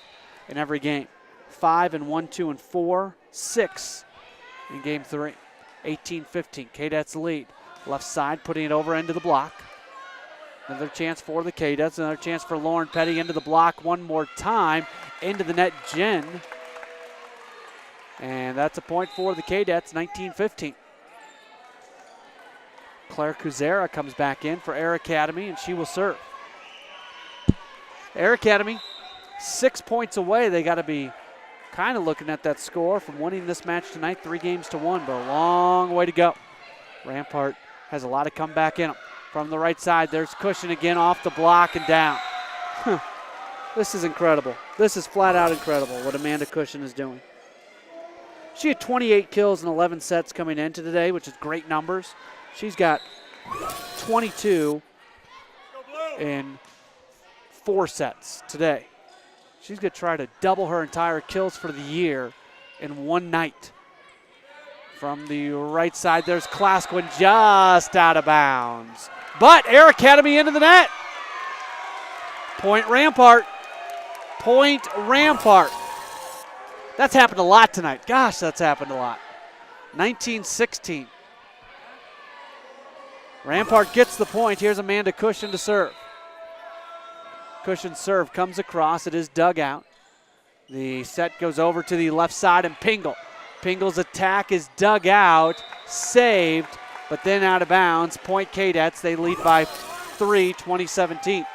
in every game. 5 in 1, 2, and 4, 6 in game 3. 18-15, Cadets lead. Left side, putting it over into the block. Another chance for the Cadets, another chance for Lauren Petty into the block one more time. Into the net, Jen. And that's a point for the Cadets, 19-15. Claire Kuzera comes back in for Air Academy, and she will serve. Air Academy, 6 points away. They got to be kind of looking at that score from winning this match tonight, 3-1, but a long way to go. Rampart has a lot of comeback in them. From the right side, there's Cushion again off the block and down. This is incredible. This is flat out incredible what Amanda Cushion is doing. She had 28 kills and 11 sets coming into today, which is great numbers. She's got 22 in 4 sets today. She's going to try to double her entire kills for the year in one night. From the right side, there's Klasquin just out of bounds. But Air Academy into the net. Point Rampart. Point Rampart. That's happened a lot tonight. Gosh, that's happened a lot. 19-16. Rampart gets the point. Here's Amanda Cushion to serve. Cushion's serve comes across. It is dug out. The set goes over to the left side, and Pingle. Pingle's attack is dug out, saved, but then out of bounds. Point Cadets. They lead by 3, 20-17.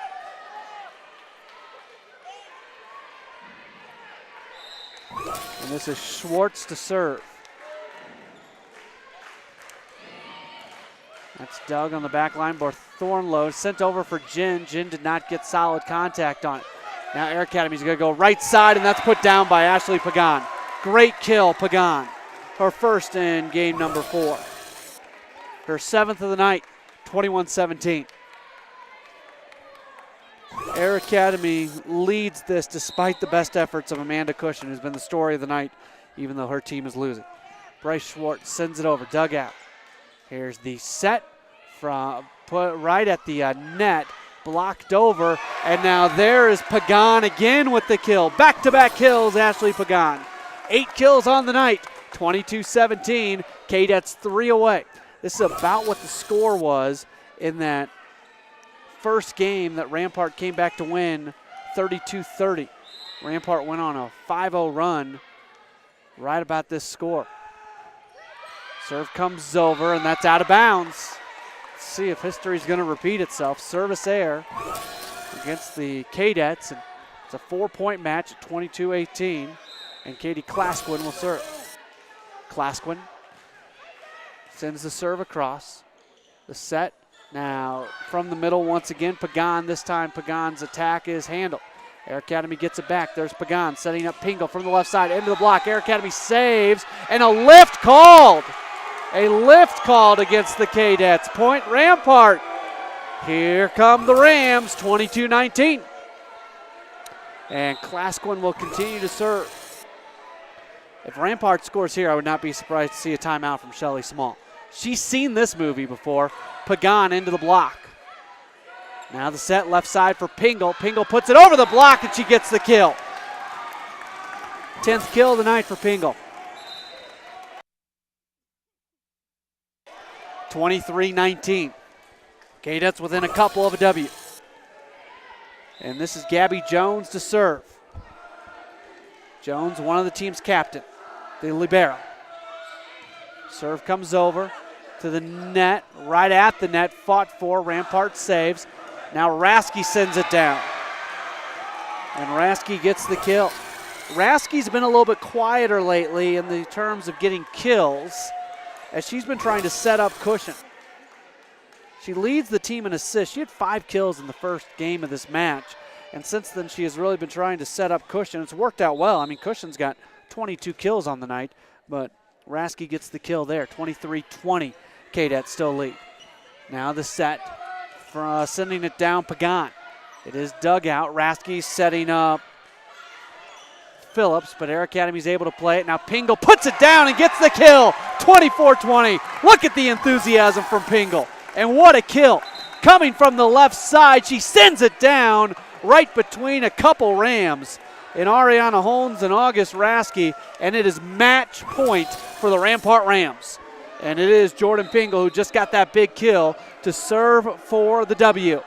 And this is Schwartz to serve. That's dug on the back line. Thornlow sent over for Jin. Jin did not get solid contact on it. Now Air Academy's going to go right side, and that's put down by Ashley Pagan. Great kill, Pagan. Her first in game number 4. Her 7th of the night, 21-17. Air Academy leads this despite the best efforts of Amanda Cushion, who's been the story of the night, even though her team is losing. Bryce Schwartz sends it over, dug out. Here's the set from put right at the net, blocked over, and now there is Pagan again with the kill. Back-to-back kills, Ashley Pagan. 8 kills on the night, 22-17. Cadets 3 away. This is about what the score was in that first game that Rampart came back to win, 32-30. Rampart went on a 5-0 run right about this score. Serve comes over, and that's out of bounds. Let's see if history's going to repeat itself. Service error against the Cadets. And it's a 4-point match at 22-18, and Katie Clasquin will serve. Clasquin sends the serve across. The set now from the middle once again. Pagan, this time Pagan's attack is handled. Air Academy gets it back. There's Pagan setting up Pingle from the left side into the block. Air Academy saves, and a lift called. A lift called against the Cadets. Point Rampart. Here come the Rams, 22-19. And Clasquin will continue to serve. If Rampart scores here, I would not be surprised to see a timeout from Shelly Small. She's seen this movie before. Pagan into the block. Now the set left side for Pingle. Pingle puts it over the block, and she gets the kill. 10th kill of the night for Pingle. 23-19. Cadets within a couple of a W. And this is Gabby Jones to serve. Jones, one of the team's captain, the libero. Serve comes over to the net, right at the net, fought for. Rampart saves. Now Rasky sends it down. And Rasky gets the kill. Rasky's been a little bit quieter lately in the terms of getting kills, as she's been trying to set up Cushion. She leads the team in assists. She had 5 kills in the first game of this match, and since then she has really been trying to set up Cushion. It's worked out well. I mean, Cushion's got 22 kills on the night, but Rasky gets the kill there. 23-20, Cadets still lead. Now the set, for sending it down Pagan. It is dug out. Rasky setting up Phillips, but Air Academy's able to play it. Now Pingle puts it down and gets the kill. 24-20. Look at the enthusiasm from Pingle. And what a kill. Coming from the left side, she sends it down right between a couple Rams in Ariana Holmes and August Rasky, and it is match point for the Rampart Rams. And it is Jordan Pingle who just got that big kill to serve for the W.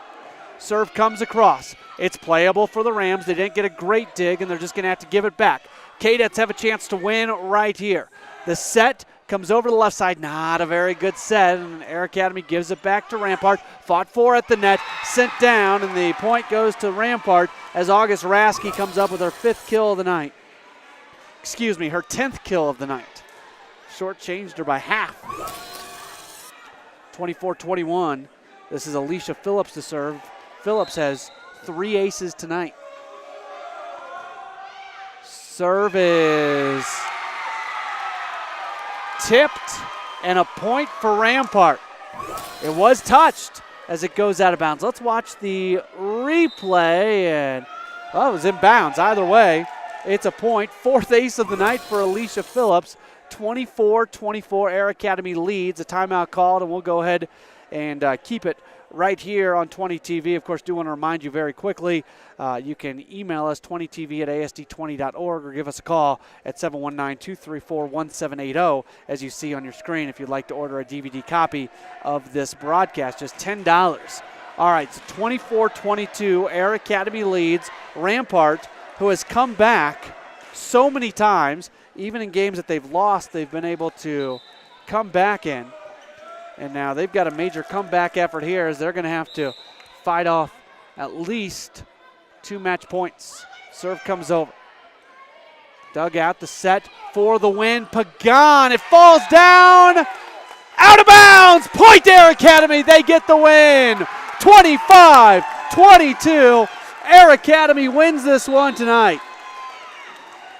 Serve comes across. It's playable for the Rams. They didn't get a great dig, and they're just going to have to give it back. Cadets have a chance to win right here. The set comes over the left side. Not a very good set, and Air Academy gives it back to Rampart. Fought for at the net, sent down, and the point goes to Rampart as August Rasky comes up with her 5th kill of the night. Excuse me, her 10th kill of the night. Shortchanged her by half. 24-21. This is Alicia Phillips to serve. Phillips has 3 aces tonight. Serve is tipped, and a point for Rampart. It was touched as it goes out of bounds. Let's watch the replay, and it was in bounds. Either way, it's a point. 4th ace of the night for Alicia Phillips. 24-24, Air Academy leads. A timeout called, and we'll go ahead and keep it right here on 20 TV. Of course, do want to remind you very quickly, you can email us 20tv@asd20.org or give us a call at 719-234-1780 as you see on your screen if you'd like to order a DVD copy of this broadcast. Just $10. All right, so 24-22, Air Academy leads. Rampart, who has come back so many times, even in games that they've lost, they've been able to come back in. And now they've got a major comeback effort here as they're going to have to fight off at least 2 match points. Serve comes over. Dug out the set for the win. Pagan, it falls down. Out of bounds. Point Air Academy. They get the win. 25-22. Air Academy wins this one tonight.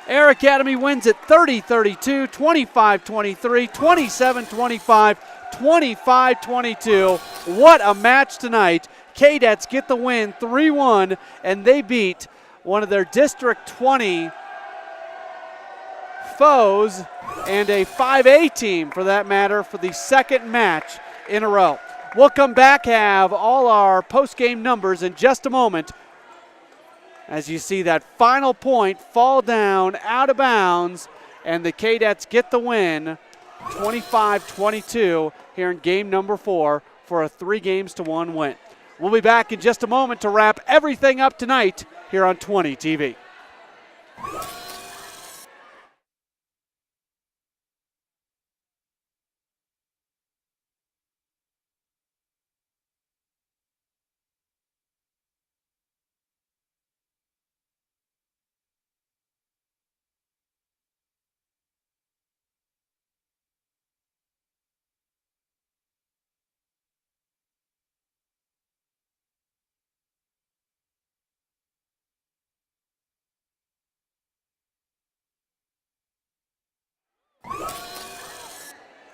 Air Academy wins it 30-32, 25-23, 27-25. 25-22. What a match tonight. Cadets get the win 3-1, and they beat one of their District 20 foes and a 5A team, for that matter, for the second match in a row. We'll come back, have all our post-game numbers in just a moment, as you see that final point fall down out of bounds, and the Cadets get the win 25-22 here in game number 4 for a 3-1 win. We'll be back in just a moment to wrap everything up tonight here on 20 TV.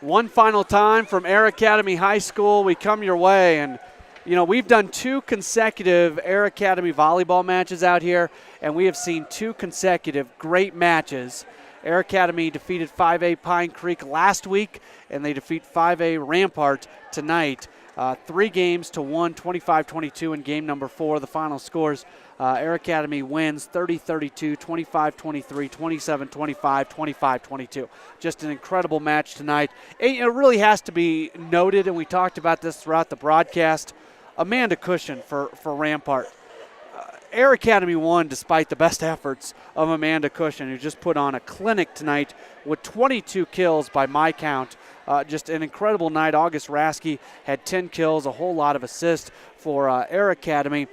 One final time from Air Academy High School, we come your way, and you know, we've done 2 consecutive Air Academy volleyball matches out here, and we have seen 2 consecutive great matches. Air Academy defeated 5A Pine Creek last week, and they defeat 5A Rampart tonight. 3-1, 25-22 in game number 4. The final scores, Air Academy wins 30-32, 25-23, 27-25, 25-22. Just an incredible match tonight. It really has to be noted, and we talked about this throughout the broadcast, Amanda Cushion for Rampart. Air Academy won despite the best efforts of Amanda Cushion, who just put on a clinic tonight with 22 kills by my count. Just an incredible night. August Rasky had 10 kills, a whole lot of assists for Air Academy.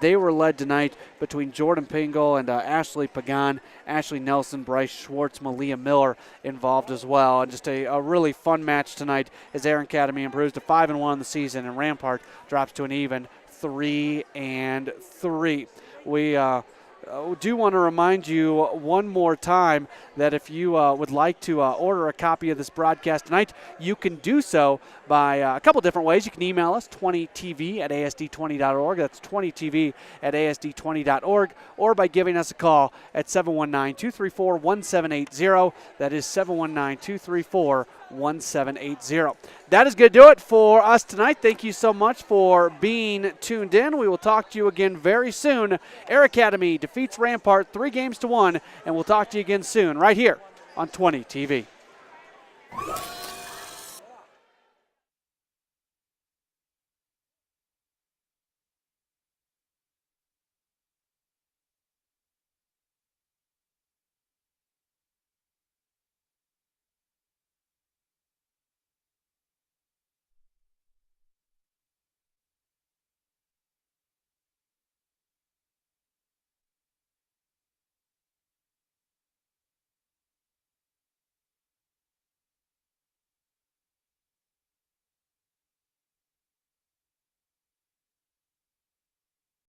They were led tonight between Jordan Pingle and Ashley Pagan, Ashley Nelson, Bryce Schwartz, Malia Miller involved as well. And just a really fun match tonight as Air Academy improves to 5-1 in the season, and Rampart drops to an even 3-3. We do want to remind you one more time that if you would like to order a copy of this broadcast tonight, you can do so by a couple different ways. You can email us, 20tv@asd20.org. That's 20tv@asd20.org. Or by giving us a call at 719-234-1780. That is 719-234-1780. That is going to do it for us tonight. Thank you so much for being tuned in. We will talk to you again very soon. Air Academy defeats Rampart 3-1, and we'll talk to you again soon right here on 20 TV.